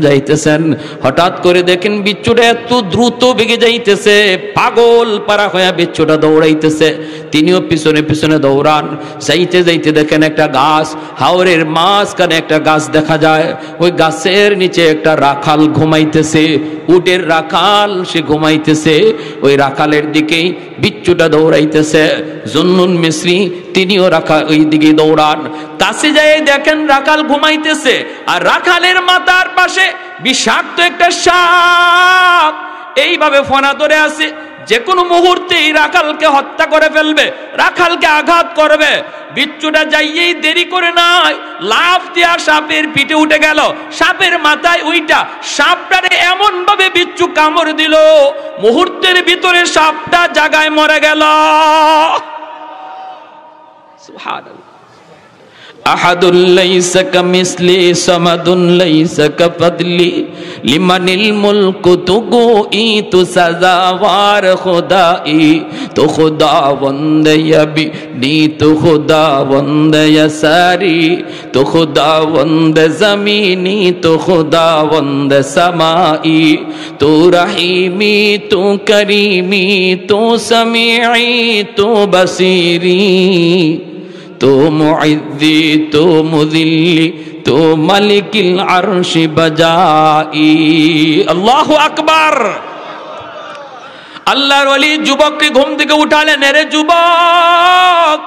যাইতেছেন। হঠাৎ করে দেখেন বিচ্ছুটা এত দ্রুত বেগে যাইতেছে, পাগল পারা হয়ে বিচ্ছুটা দৌড়াইতেছে। তিনিও পিছনে পিছনে দৌড়ান। যাইতে দেখেন একটা গাছ, হাওরের মাঝখানে একটা গাছ দেখা যায়। ওই গাছের নিচে একটা রাখাল ঘুমাইতেছে, উটের রাখাল, সে ঘুমাইতেছে। ওই রাখালের দিকেই বিচ্ছুটা দৌড়াইতেছে। জুন্নুন মিসরি তিনিও ওই দিকে দৌড়ান। কাছে যায় দেখেন রাখাল ঘুমাইতেছে, আর রাখালের মাথার পাশে বিষাক্ত একটা সাপ এইভাবে ফনা ধরে আছে। যে কোনো মুহূর্তেই রাখালকে হত্যা করে ফেলবে, রাখালকে আঘাত করবে। বিচ্ছুটা যাইয়েই দেরি করে নাই, লাফ দিয়া সাপের পিঠে উঠে গেল, সাপের মাথায় উইটা সাপটারে এমন ভাবে বিচ্ছু কামড় দিল, মুহূর্তের ভিতরে সাপটা জায়গায় মরে গেল। সুবহানাল্লাহ। আহাদুল লাইসা কামিসলি সামাদুন লাইসা কাফাদলি লিমানিল মুলকু তুগুই তু সাজাওয়ার খুদাই তো খুদাবন্দ ইয়াবি নি তো খুদাবন্দ ইয়াসারি তো খুদাবন্দ জমিনি তো খুদাবন্দ সামাই তো রহিমি তো করিমি তো সামিঈ তো বসিরি তো মুইদ্দি তো মুযিল্লি তো মালিকিল আরশি বাজাই। আল্লাহু আকবার। আল্লাহর ওলি যুবককে ঘুম থেকে উঠালেন, রে যুবক,